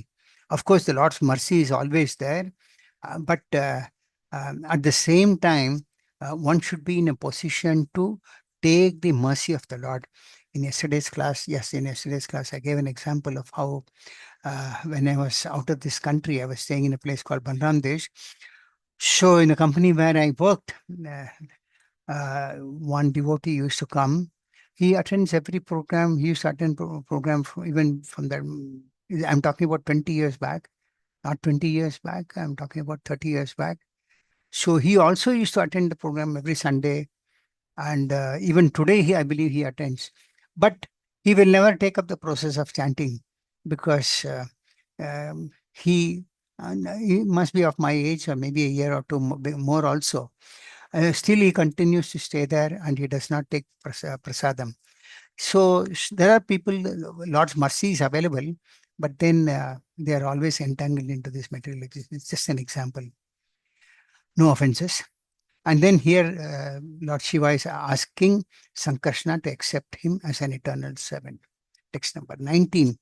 Of course, the Lord's mercy is always there, but at the same time, one should be in a position to take the mercy of the Lord. In yesterday's class, I gave an example of how when I was out of this country, I was staying in a place called Banram Desh. So in the company where I worked, one devotee used to come. He attends every program. He used to attend program even from the. I'm talking about 20 years back, not 20 years back. I'm talking about 30 years back. So he also used to attend the program every Sunday, and even today, I believe he attends. But he will never take up the process of chanting because he must be of my age or maybe a year or two more also. Still, he continues to stay there and he does not take prasadam. So there are people, Lord's mercy is available, but then they are always entangled into this material existence. It's just an example. No offenses. And then here, Lord Shiva is asking Sankarshna to accept him as an eternal servant. Text number 19.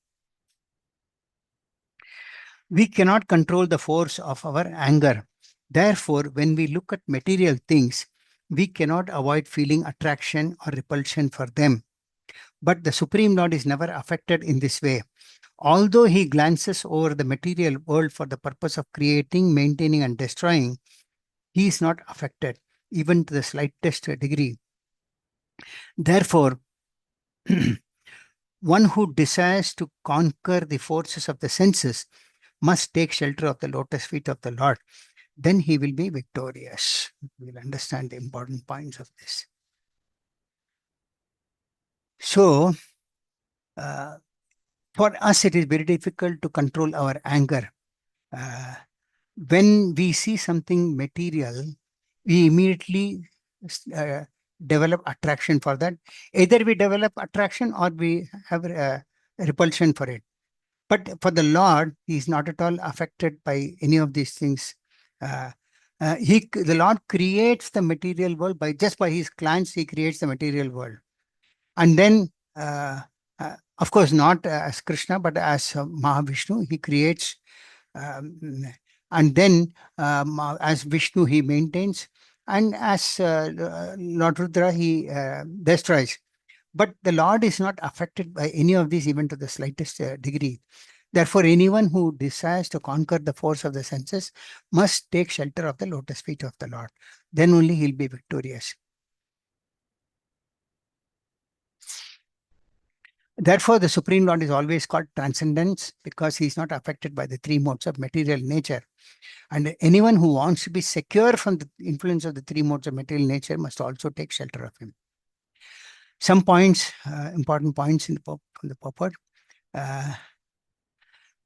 We cannot control the force of our anger. Therefore, when we look at material things, we cannot avoid feeling attraction or repulsion for them. But the Supreme Lord is never affected in this way. Although he glances over the material world for the purpose of creating, maintaining, and destroying, he is not affected, even to the slightest degree. Therefore, one who desires to conquer the forces of the senses must take shelter of the lotus feet of the Lord. Then he will be victorious. We'll understand the important points of this. So, for us, it is very difficult to control our anger. Uh, when we see something material, we immediately develop attraction for that. Either we develop attraction or we have repulsion for it. But for the Lord, he is not at all affected by any of these things. Uh, the Lord creates the material world by his glance. He creates the material world, and then, of course, not as Krishna, but as Mahavishnu, he creates, um, and then as Vishnu, he maintains, and as Lord Rudra, he destroys. But the Lord is not affected by any of these, even to the slightest degree. Therefore, anyone who desires to conquer the force of the senses must take shelter of the lotus feet of the Lord. Then only he'll be victorious. Therefore, the Supreme Lord is always called transcendence because he is not affected by the three modes of material nature. And anyone who wants to be secure from the influence of the three modes of material nature must also take shelter of him. Some points, important points from the purport.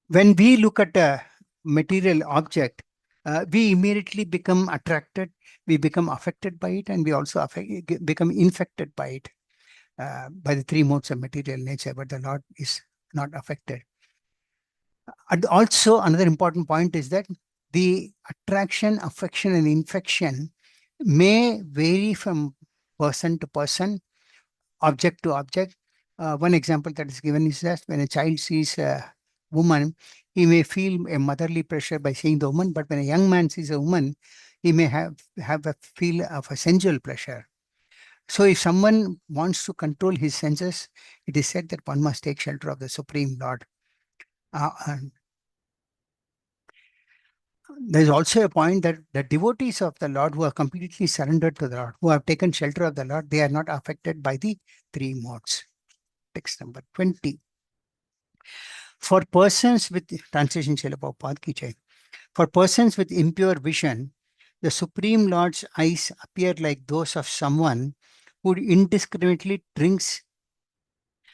When we look at a material object, we immediately become attracted, we become affected by it, and we also become infected by it, by the three modes of material nature, but the Lord is not affected. And also, another important point is that the attraction, affection, and infection may vary from person to person, object to object. One example that is given is that when a child sees a woman, he may feel a motherly pressure by seeing the woman, but when a young man sees a woman, he may have a feel of a sensual pleasure. So if someone wants to control his senses, it is said that one must take shelter of the Supreme Lord. And there's also a point that the devotees of the Lord who are completely surrendered to the Lord, who have taken shelter of the Lord, they are not affected by the three modes. Text number 20. For persons with translation Srila Prabhupada ki jai. For persons with impure vision, the Supreme Lord's eyes appear like those of someone who indiscriminately drinks.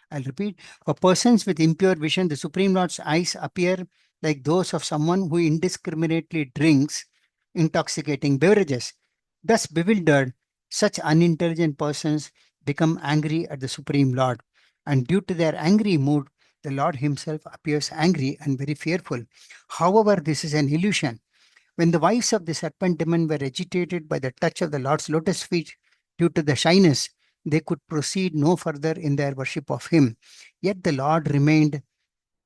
I'll repeat. For persons with impure vision, the Supreme Lord's eyes appear like those of someone who indiscriminately drinks intoxicating beverages. Thus bewildered, such unintelligent persons become angry at the Supreme Lord. And due to their angry mood, the Lord himself appears angry and very fearful. However, this is an illusion. When the wives of the serpent demon were agitated by the touch of the Lord's lotus feet due to the shyness, they could proceed no further in their worship of him. Yet the Lord remained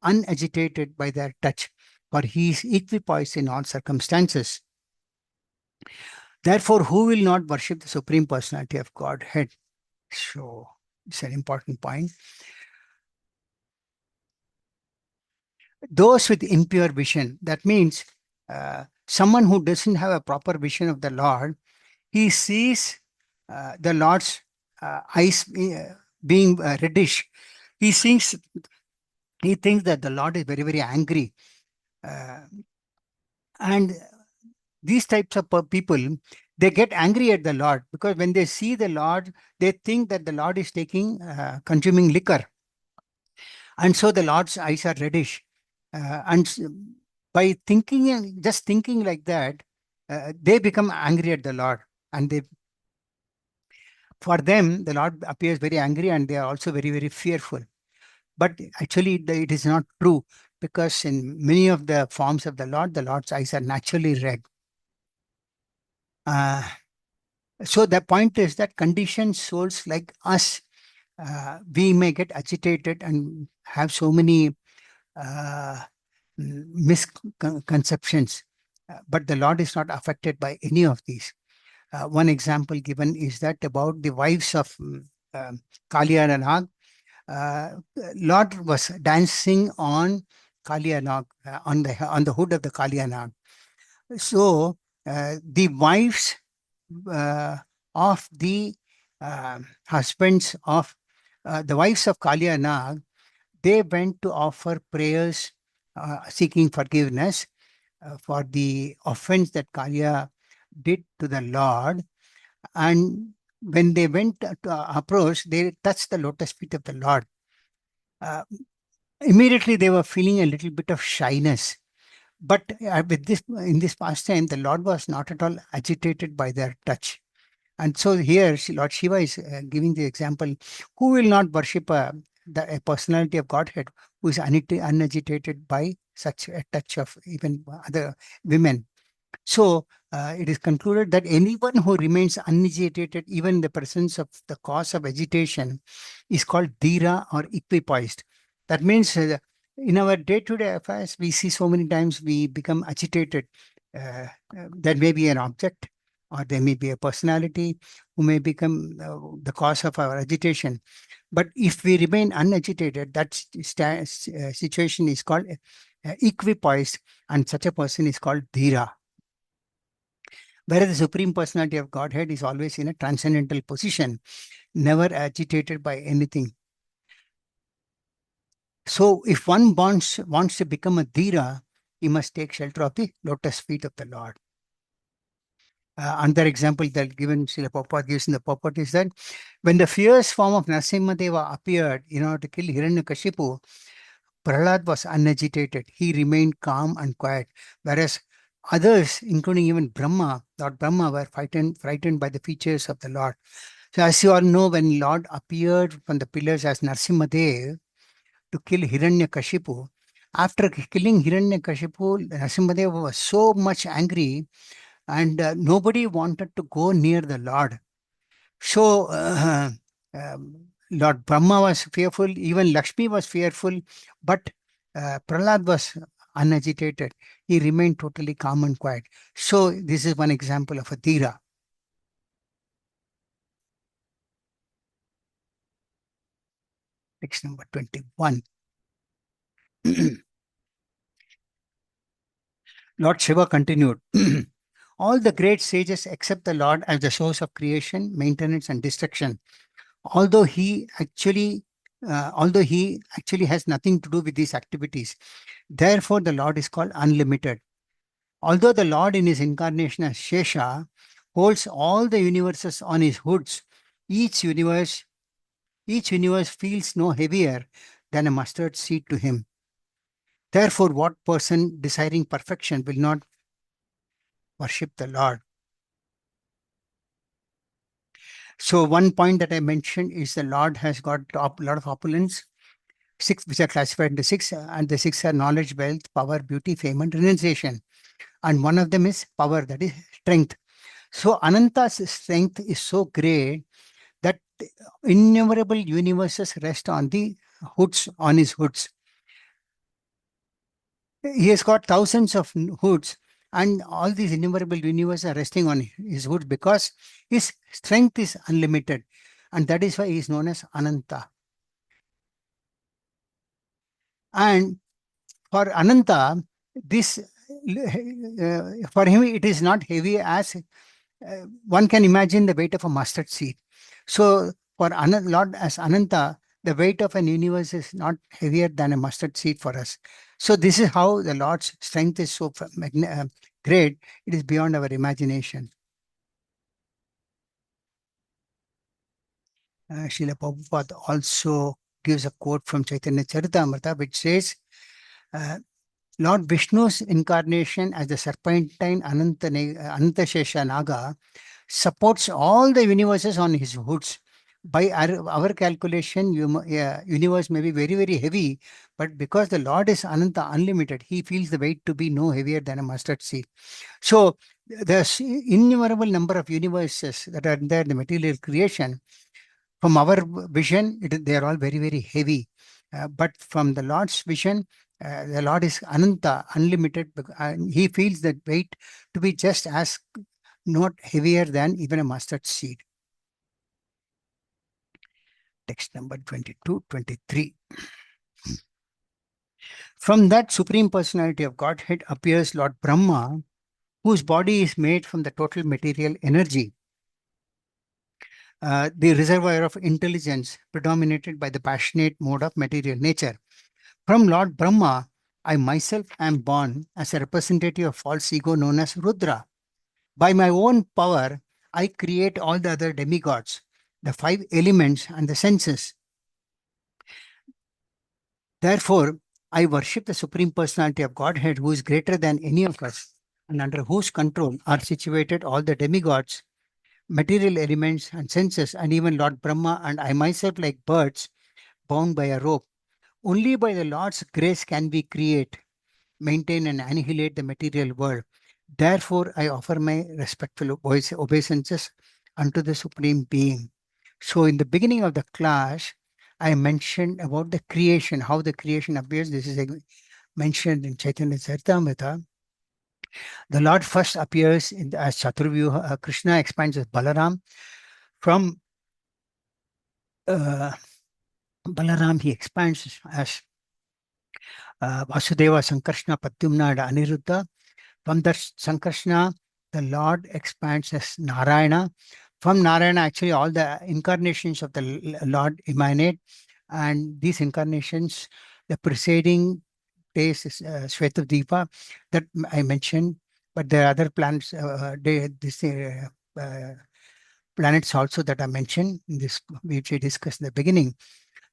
unagitated by their touch, for he is equipoised in all circumstances. Therefore, who will not worship the Supreme Personality of Godhead? So, it's an important point. Those with impure vision, that means someone who doesn't have a proper vision of the Lord, he sees the Lord's eyes being reddish. He thinks he thinks that the Lord is very, very angry. And these types of people, they get angry at the Lord because when they see the Lord, they think that the Lord is consuming liquor. And so the Lord's eyes are reddish. And by just thinking like that, they become angry at the Lord. And for them, the Lord appears very angry and they are also very, very fearful. But actually, it is not true because in many of the forms of the Lord's eyes are naturally red. So the point is that conditioned souls like us, we may get agitated and have so many misconceptions, but the Lord is not affected by any of these. One example given is that about the wives of Kalia and Nag. Lord was dancing on Kalyanag, on the hood of the Kalyanag. So the wives of the husbands of the wives of Kalyanag, they went to offer prayers seeking forgiveness for the offense that Kalya did to the Lord. And when they went to approach, they touched the lotus feet of the Lord. Immediately they were feeling a little bit of shyness. But in this pastime, the Lord was not at all agitated by their touch. And so here, Lord Shiva is giving the example: who will not worship a the personality of Godhead who is unagitated by such a touch of even other women. So it is concluded that anyone who remains unagitated, even in the presence of the cause of agitation, is called dhira or equipoised. That means in our day-to-day affairs, we see so many times we become agitated. There may be an object or there may be a personality who may become the cause of our agitation. But if we remain unagitated, that situation is called equipoised, and such a person is called dhira. Whereas the Supreme Personality of Godhead is always in a transcendental position, never agitated by anything. So, if one wants to become a Dhira, he must take shelter of the lotus feet of the Lord. Another example that given Srila Prabhupada gives in the purport is that when the fierce form of Narasimhadeva appeared in order to kill Hiranyakashipu, Prahlad was unagitated. He remained calm and quiet, whereas others, including even Brahma, Lord Brahma, were frightened by the features of the Lord. So, as you all know, when Lord appeared from the pillars as Narasimhadev to kill Hiranyakashipu, after killing Hiranyakashipu, Narasimhadev was so much angry and nobody wanted to go near the Lord. So, Lord Brahma was fearful, even Lakshmi was fearful, but Prahlad was unagitated. He remained totally calm and quiet. So, this is one example of a Dhira. Text number 21. Lord Shiva continued. All the great sages accept the Lord as the source of creation, maintenance, and destruction. Although he actually has nothing to do with these activities. Therefore, the Lord is called unlimited. Although the Lord in his incarnation as Shesha holds all the universes on his hoods, each universe feels no heavier than a mustard seed to him. Therefore, what person desiring perfection will not worship the Lord? So one point that I mentioned is the Lord has got a lot of opulence, six which are classified into six, and the six are knowledge, wealth, power, beauty, fame, and renunciation. And one of them is power, that is strength. So Ananta's strength is so great that innumerable universes rest on the hoods, on his hoods. He has got thousands of hoods, and all these innumerable universes are resting on his hoods because his strength is unlimited, and that is why he is known as Ananta. And for Ananta, this for him it is not heavy as one can imagine the weight of a mustard seed. So for Lord as Ananta, the weight of an universe is not heavier than a mustard seed for us. So this is how the Lord's strength is so great. It is beyond our imagination. Srila Prabhupada also gives a quote from Chaitanya Charitamrita, which says, Lord Vishnu's incarnation as the serpentine Anantashesha Naga supports all the universes on his hoods. By our calculation, universe may be very, very heavy, but because the Lord is Ananta, unlimited, he feels the weight to be no heavier than a mustard seed. So there's innumerable number of universes that are there in the material creation. From our vision, they are all very, very heavy. But from the Lord's vision, the Lord is Ananta, unlimited, and he feels that weight to be just as not heavier than even a mustard seed. Text number 22, 23. From that Supreme Personality of Godhead appears Lord Brahma, whose body is made from the total material energy. The reservoir of intelligence predominated by the passionate mode of material nature. From Lord Brahma, I myself am born as a representative of false ego known as Rudra. By my own power, I create all the other demigods, the five elements, and the senses. Therefore, I worship the Supreme Personality of Godhead, who is greater than any of us, and under whose control are situated all the demigods, material elements, and senses, and even Lord Brahma and I myself, like birds, bound by a rope. Only by the Lord's grace can we create, maintain, and annihilate the material world. Therefore, I offer my respectful obeisances unto the Supreme Being. So, in the beginning of the class, I mentioned about the creation, how the creation appears. This is mentioned in Chaitanya Charitamrita. The Lord first appears as Chaturvyuha. Krishna expands as Balaram. From uh, Balaram, he expands as Vasudeva, Sankarshna, Pradyumna, and Aniruddha. From that Sankarshna, the Lord expands as Narayana. From Narayana, actually, all the incarnations of the Lord emanate. And these incarnations, the preceding place is Shvetadvipa that I mentioned, but there are other planets, uh, planets also that are mentioned in this, which we discussed in the beginning.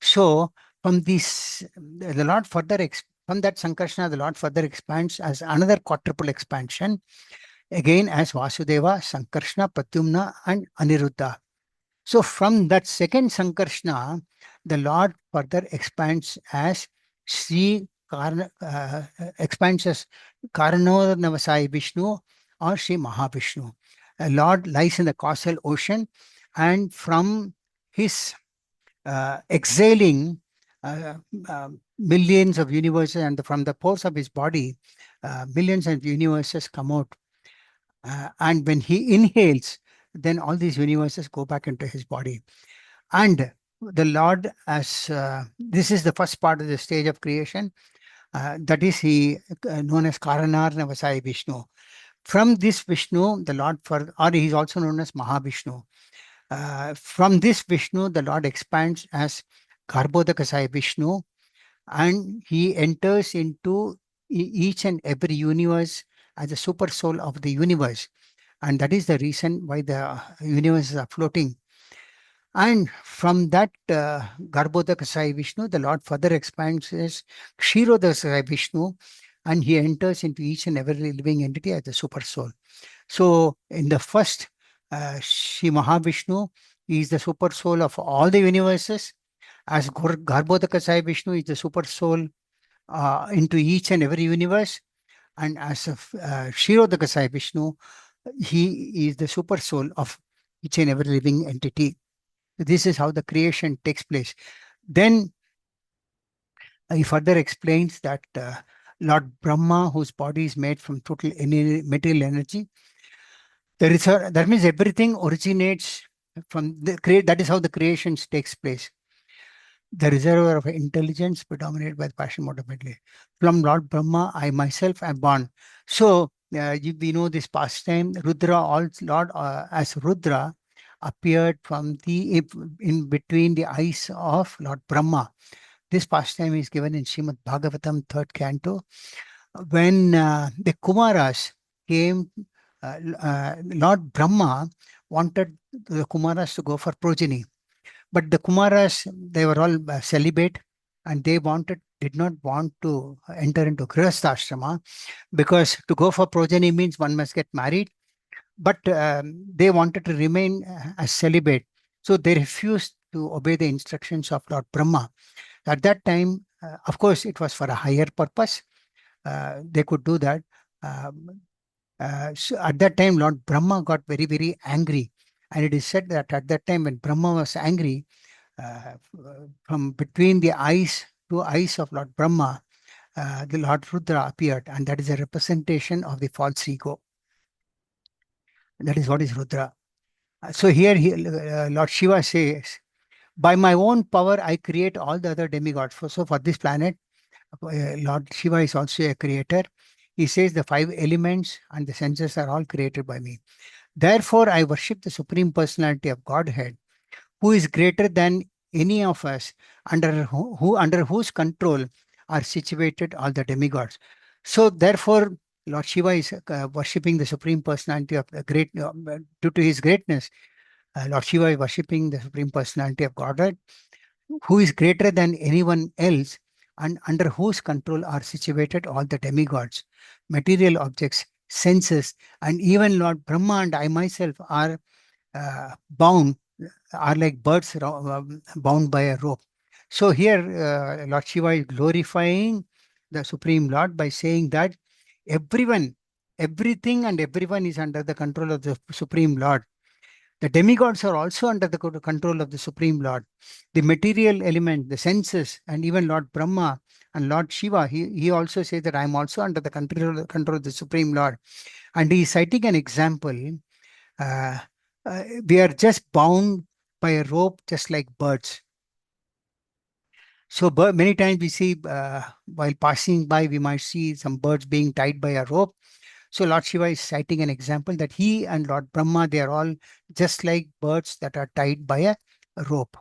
So from this, the Lord further from that Sankarsana, the Lord further expands as another quadruple expansion, again as Vasudeva, Sankarsana, Pradyumna, and Aniruddha. So from that second Sankarsana, the Lord further expands as Sri expands as Karanodnavasai Vishnu or Sri Mahavishnu. The Lord lies in the causal ocean, and from his exhaling uh, millions of universes, and from the pores of his body, millions of universes come out. And when he inhales, then all these universes go back into his body. And the Lord, as this is the first part of the stage of creation, that is he known as Karanar Navasai Vishnu. From this Vishnu, the Lord, or he is also known as Mahavishnu. From this Vishnu, the Lord expands as Garbhodakasai Vishnu, and he enters into each and every universe as a super soul of the universe. And that is the reason why the universes are floating. And from that Garbhodakasai Vishnu, the Lord further expands as Kshirodakasai Vishnu, and he enters into each and every living entity as a super soul. So, in the first, Sri Mahavishnu is the super soul of all the universes, as Garbhodaka Sai Vishnu is the super soul into each and every universe, and as of Kshirodaka Sai Vishnu, he is the super soul of each and every living entity. This is how the creation takes place. Then he further explains that Lord Brahma, whose body is made from total material energy, that means everything originates from the create. That is how the creation takes place. The reservoir of intelligence predominated by the passion mode of medley. From Lord Brahma, I myself am born. So we know this pastime. Rudra, all Lord as Rudra, appeared from the in between the eyes of Lord Brahma. This pastime is given in Srimad Bhagavatam, third canto, when the Kumaras came. Lord Brahma wanted the Kumaras to go for progeny, but the Kumaras, they were all celibate, and they did not want to enter into Grihastha ashrama, because to go for progeny means one must get married, but they wanted to remain as celibate. So they refused to obey the instructions of Lord Brahma. At that time, of course, it was for a higher purpose. They could do that. Um, so at that time, Lord Brahma got very, very angry. And it is said that at that time, when Brahma was angry, from between the eyes to eyes of Lord Brahma, the Lord Rudra appeared, and that is a representation of the false ego. That is what is Rudra. So here, Lord Shiva says, by my own power, I create all the other demigods. So for this planet, Lord Shiva is also a creator. He says the five elements and the senses are all created by me. Therefore, I worship the Supreme Personality of Godhead, who is greater than any of us, under whose control are situated all the demigods. So, therefore, Lord Shiva is worshipping the Supreme Personality of the great, due to his greatness. Lord Shiva is worshipping the Supreme Personality of Godhead, who is greater than anyone else, and under whose control are situated all the demigods, material objects, senses, and even Lord Brahma and I myself are bound, are like birds bound by a rope. So here, Lord Shiva is glorifying the Supreme Lord by saying that everyone, everything and everyone is under the control of the Supreme Lord. The demigods are also under the control of the Supreme Lord. The material element, the senses, and even Lord Brahma and Lord Shiva, he also says that I am also under the control of the Supreme Lord. And he is citing an example. Uh, we are just bound by a rope, just like birds. So many times we see while passing by, we might see some birds being tied by a rope. So Lord Shiva is citing an example that he and Lord Brahma, they are all just like birds that are tied by a rope.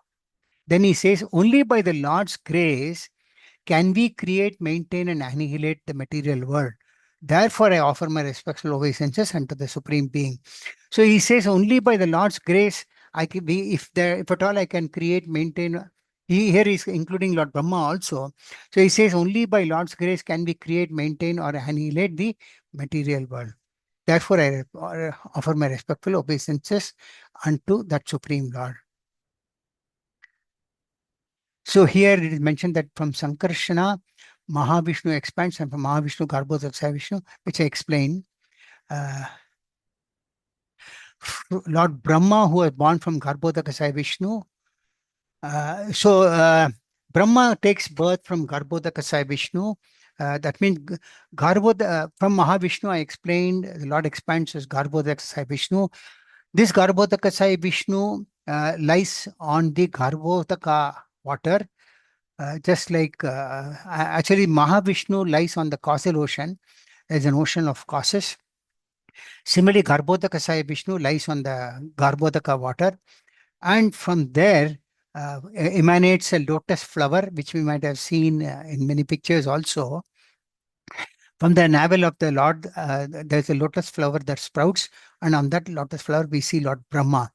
Then he says, only by the Lord's grace can we create, maintain, and annihilate the material world. Therefore, I offer my respectful obeisances unto the Supreme Being. So he says, only by the Lord's grace, I can be, if at all I can create, maintain. Here is including Lord Brahma also. So he says, only by Lord's grace can we create, maintain, or annihilate the material world. Therefore, I offer my respectful obeisances unto that Supreme Lord. So here it is mentioned that from Sankarshana, Mahavishnu expands, and from Mahavishnu, Garbhodakasaya Vishnu, which I explained. Uh, Lord Brahma, who was born from Garbhodakasaya Vishnu. Brahma takes birth from Garbhodakasaya Vishnu. That means from Mahavishnu, I explained, the Lord expands as Garbhodakasaya Vishnu. This Garbhodakasaya Vishnu lies on the Garbhodaka water. Just like actually Mahavishnu lies on the causal ocean. There's an ocean of causes. Similarly, Garbhodakasaya Vishnu lies on the Garbhodaka water, and from there emanates a lotus flower, which we might have seen in many pictures also. From the navel of the Lord, there's a lotus flower that sprouts, and on that lotus flower, we see Lord Brahma.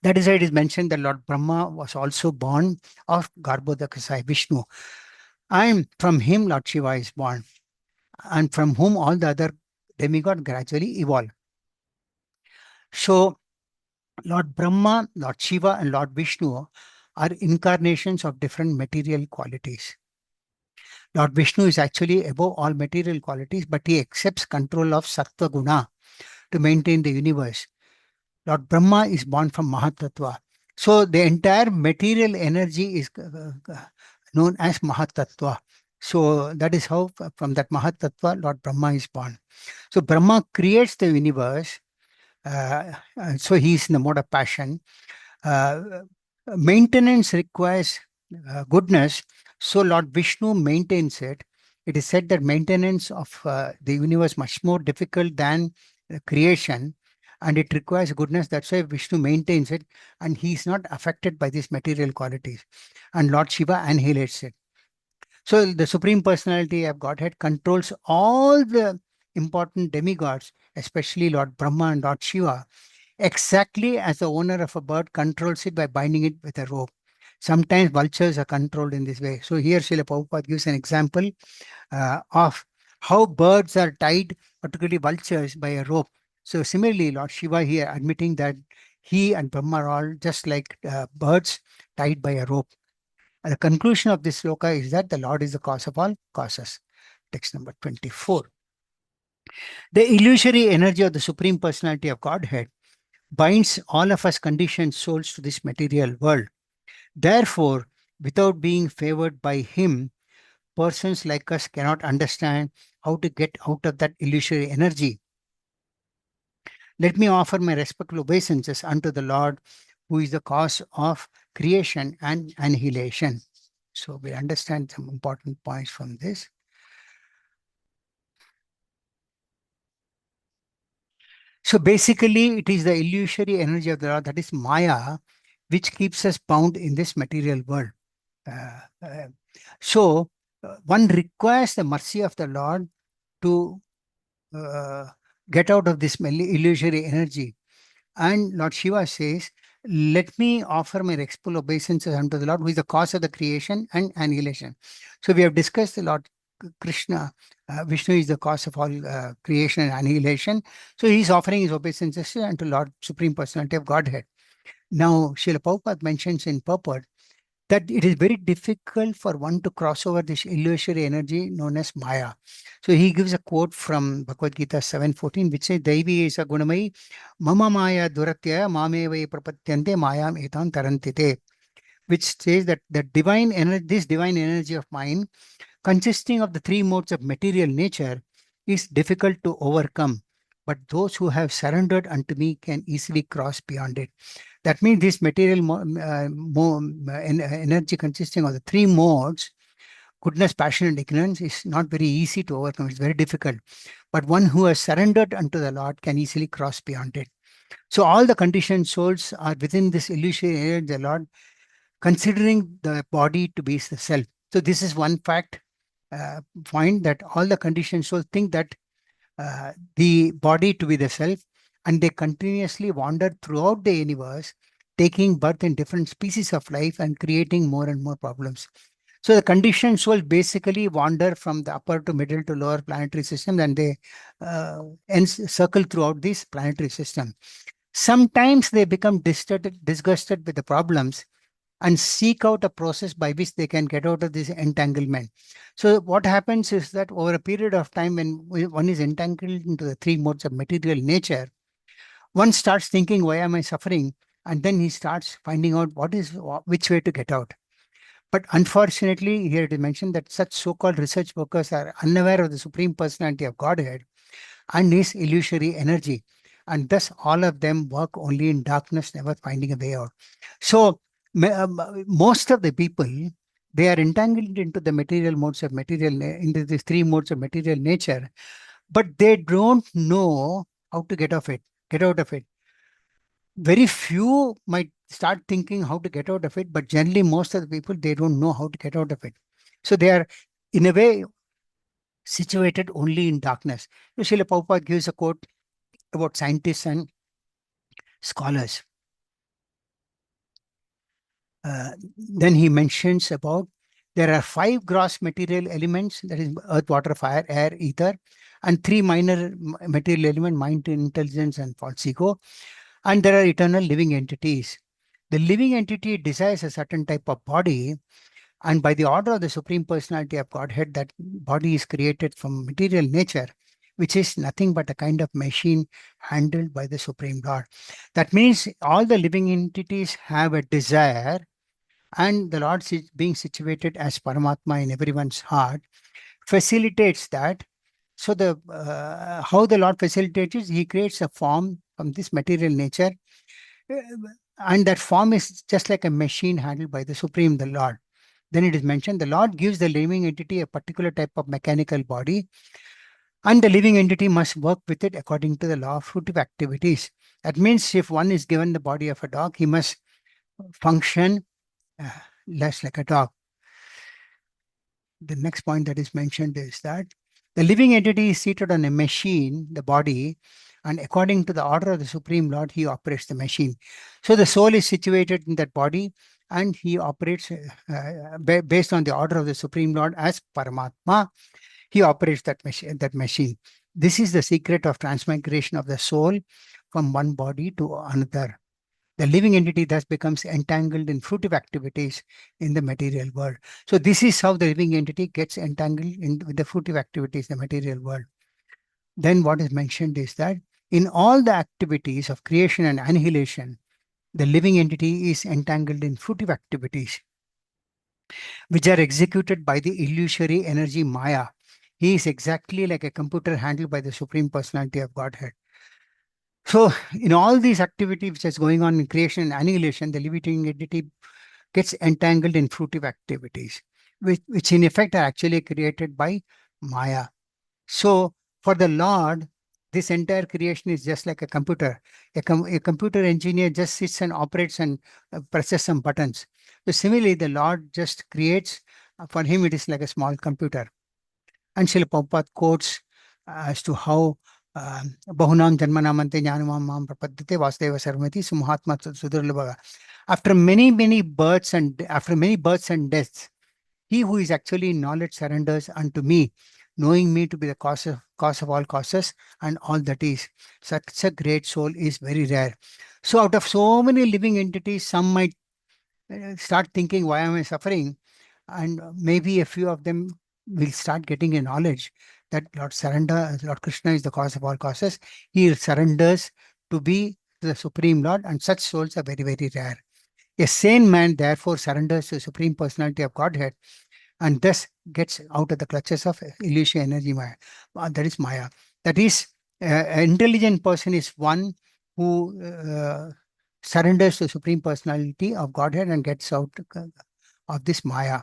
That is why it is mentioned that Lord Brahma was also born of Garbhodakasaya Vishnu. And from him, Lord Shiva is born, and from whom all the other demigods gradually evolve. So, Lord Brahma, Lord Shiva, and Lord Vishnu are incarnations of different material qualities. Lord Vishnu is actually above all material qualities, but he accepts control of Sattva Guna to maintain the universe. Lord Brahma is born from Mahatattva. So the entire material energy is known as Mahatattva. So that is how from that Mahatattva, Lord Brahma is born. So Brahma creates the universe. So he is in the mode of passion. Uh, Maintenance requires goodness. So Lord Vishnu maintains it. It is said that maintenance of the universe much more difficult than creation, and it requires goodness. That's why Vishnu maintains it, and he is not affected by these material qualities. And Lord Shiva annihilates it. So the Supreme Personality of Godhead controls all the important demigods, especially Lord Brahma and Lord Shiva, exactly as the owner of a bird controls it by binding it with a rope. Sometimes vultures are controlled in this way. So here Srila Prabhupada gives an example of how birds are tied, particularly vultures, by a rope. So similarly, Lord Shiva here admitting that he and Brahma are all just like birds tied by a rope. And the conclusion of this sloka is that the Lord is the cause of all causes. Text number 24. The illusory energy of the Supreme Personality of Godhead binds all of us conditioned souls to this material world. Therefore, without being favored by Him, persons like us cannot understand how to get out of that illusory energy. Let me offer my respectful obeisances unto the Lord, who is the cause of creation and annihilation. So we understand some important points from this. So basically, it is the illusory energy of the Lord, that is Maya, which keeps us bound in this material world. Uh, uh, so one requires the mercy of the Lord to uh, get out of this illusory energy. And Lord Shiva says, let me offer my respectful obeisances unto the Lord, who is the cause of the creation and annihilation. So we have discussed the Lord Krishna. Vishnu is the cause of all creation and annihilation. So he is offering his obeisances unto Lord Supreme Personality of Godhead. Now, Srila Prabhupada mentions in purport that it is very difficult for one to cross over this illusory energy known as Maya. So he gives a quote from Bhagavad Gita 7:14, which says, Daivi esa gunamai mama maya duratya mamevai prapatyante mayam etam tarantite, which says that the divine energy, this divine energy of mine, consisting of the three modes of material nature, is difficult to overcome. But those who have surrendered unto me can easily cross beyond it. That means this material energy consisting of the three modes, goodness, passion, and ignorance, is not very easy to overcome. It's very difficult. But one who has surrendered unto the Lord can easily cross beyond it. So all the conditioned souls are within this illusory area, the Lord, considering the body to be the self. So this is one fact, point, that all the conditioned souls think that the body to be the self, and they continuously wander throughout the universe, taking birth in different species of life and creating more and more problems. So the conditioned souls basically wander from the upper to middle to lower planetary system, and they circle throughout this planetary system. Sometimes they become disgusted with the problems and seek out a process by which they can get out of this entanglement. So what happens is that over a period of time, when one is entangled into the three modes of material nature, one starts thinking, why am I suffering? And then he starts finding out which way to get out. But unfortunately, here it is mentioned that such so-called research workers are unaware of the Supreme Personality of Godhead and his illusory energy. And thus, all of them work only in darkness, never finding a way out. So, most of the people, they are entangled into the material modes of into these three modes of material nature, but they don't know how to get out of it. Very few might start thinking how to get out of it, but generally, most of the people, they don't know how to get out of it. So they are, in a way, situated only in darkness. Srila Prabhupada gives a quote about scientists and scholars. Then he mentions about there are five gross material elements, that is earth, water, fire, air, ether, and three minor material elements, mind, intelligence, and false ego. And there are eternal living entities. The living entity desires a certain type of body, and by the order of the Supreme Personality of Godhead, that body is created from material nature, which is nothing but a kind of machine handled by the Supreme Lord. That means all the living entities have a desire, and the Lord being situated as Paramatma in everyone's heart facilitates that. So the how the Lord facilitates is He creates a form from this material nature, uh, and that form is just like a machine handled by the Supreme, the Lord. Then it is mentioned the Lord gives the living entity a particular type of mechanical body, and the living entity must work with it according to the law of fruitive activities. That means if one is given the body of a dog, he must function uh, less like a dog. The next point that is mentioned is that the living entity is seated on a machine, the body, and according to the order of the Supreme Lord, he operates the machine. So the soul is situated in that body, and he operates based on the order of the Supreme Lord as Paramatma. He operates that machine. This is the secret of transmigration of the soul from one body to another. The living entity thus becomes entangled in fruitive activities in the material world. So this is how the living entity gets entangled with the fruitive activities in the material world. Then what is mentioned is that in all the activities of creation and annihilation, the living entity is entangled in fruitive activities, which are executed by the illusory energy Maya. He is exactly like a computer handled by the Supreme Personality of Godhead. So, in all these activities which is going on in creation and annihilation, the living entity gets entangled in fruitive activities, which in effect are actually created by Maya. So, for the Lord, this entire creation is just like a computer. A computer engineer just sits and operates and presses some buttons. So, similarly, the Lord just creates, for him, it is like a small computer. And Srila Prabhupada quotes as to how Bahunam Janmanamante Jnanamam Mam Prapadyate Vasudeva Sarvamati Sumahatma Sudurlabhaga. After many births and deaths, he who is actually in knowledge surrenders unto me, knowing me to be the cause of all causes and all that is. Such a great soul is very rare. So out of so many living entities, some might start thinking, why am I suffering? And maybe a few of them will start getting a knowledge that Lord Krishna is the cause of all causes. He surrenders to be the Supreme Lord, and such souls are very, very rare. A sane man, therefore, surrenders to the Supreme Personality of Godhead and thus gets out of the clutches of illusion energy Maya. That is Maya. That is, an intelligent person is one who surrenders to Supreme Personality of Godhead and gets out of this Maya.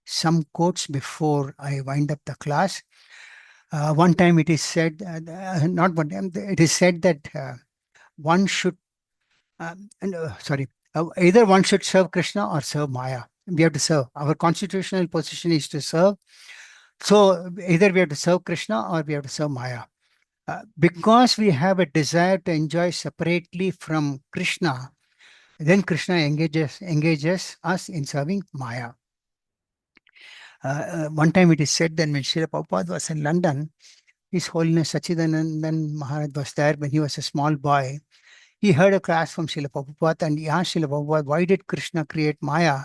Some quotes before I wind up the class. One time it is said, not one time, it is said that one should, sorry, either one should serve Krishna or serve Maya. We have to serve. Our constitutional position is to serve. So either we have to serve Krishna or we have to serve Maya. Because we have a desire to enjoy separately from Krishna, then Krishna engages us in serving Maya. One time it is said that when Srila Prabhupada was in London, His Holiness Sachidanandan Maharaj was there when he was a small boy. He heard a class from Srila Prabhupada and he asked Srila Prabhupada, why did Krishna create Maya?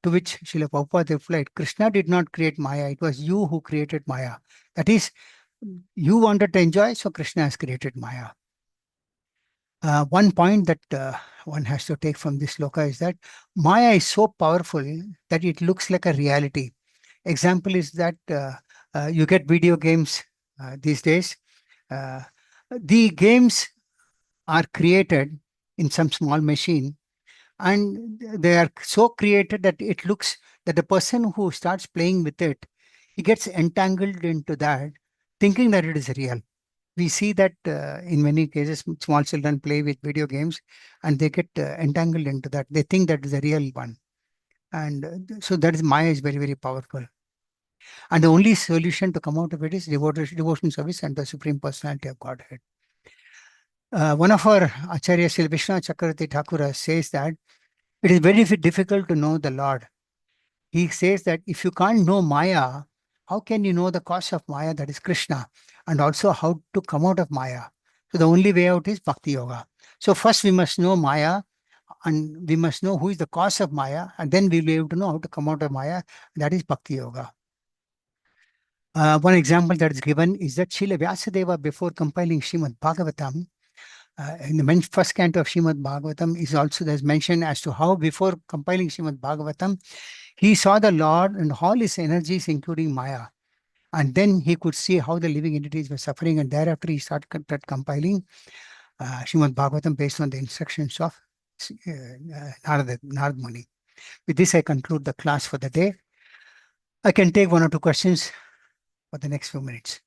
To which Srila Prabhupada replied, Krishna did not create Maya, it was you who created Maya. That is, you wanted to enjoy, so Krishna has created Maya. One point that one has to take from this sloka is that Maya is so powerful that it looks like a reality. Example is that you get video games these days. Uh, the games are created in some small machine and they are so created that it looks that the person who starts playing with it, he gets entangled into that, thinking that it is real. We see that in many cases, small children play with video games and they get entangled into that. They think that is a real one. And so that is Maya is very, very powerful. And the only solution to come out of it is devotion service and the Supreme Personality of Godhead. One of our Acharyas, Sri Vishnu Chakravarti Thakura, says that it is very difficult to know the Lord. He says that if you can't know Maya, how can you know the cause of Maya, that is Krishna, and also how to come out of Maya? So the only way out is Bhakti Yoga. So first we must know Maya and we must know who is the cause of Maya, and then we'll be able to know how to come out of Maya. That is Bhakti Yoga. One example that is given is that Srila Vyasadeva, before compiling Srimad Bhagavatam, in the first canto of Srimad Bhagavatam is also there's mention as to how before compiling Srimad Bhagavatam, he saw the Lord and all his energies, including Maya. And then he could see how the living entities were suffering. And thereafter, he started compiling Srimad Bhagavatam based on the instructions of Narad Muni. With this, I conclude the class for the day. I can take one or two questions for the next few minutes.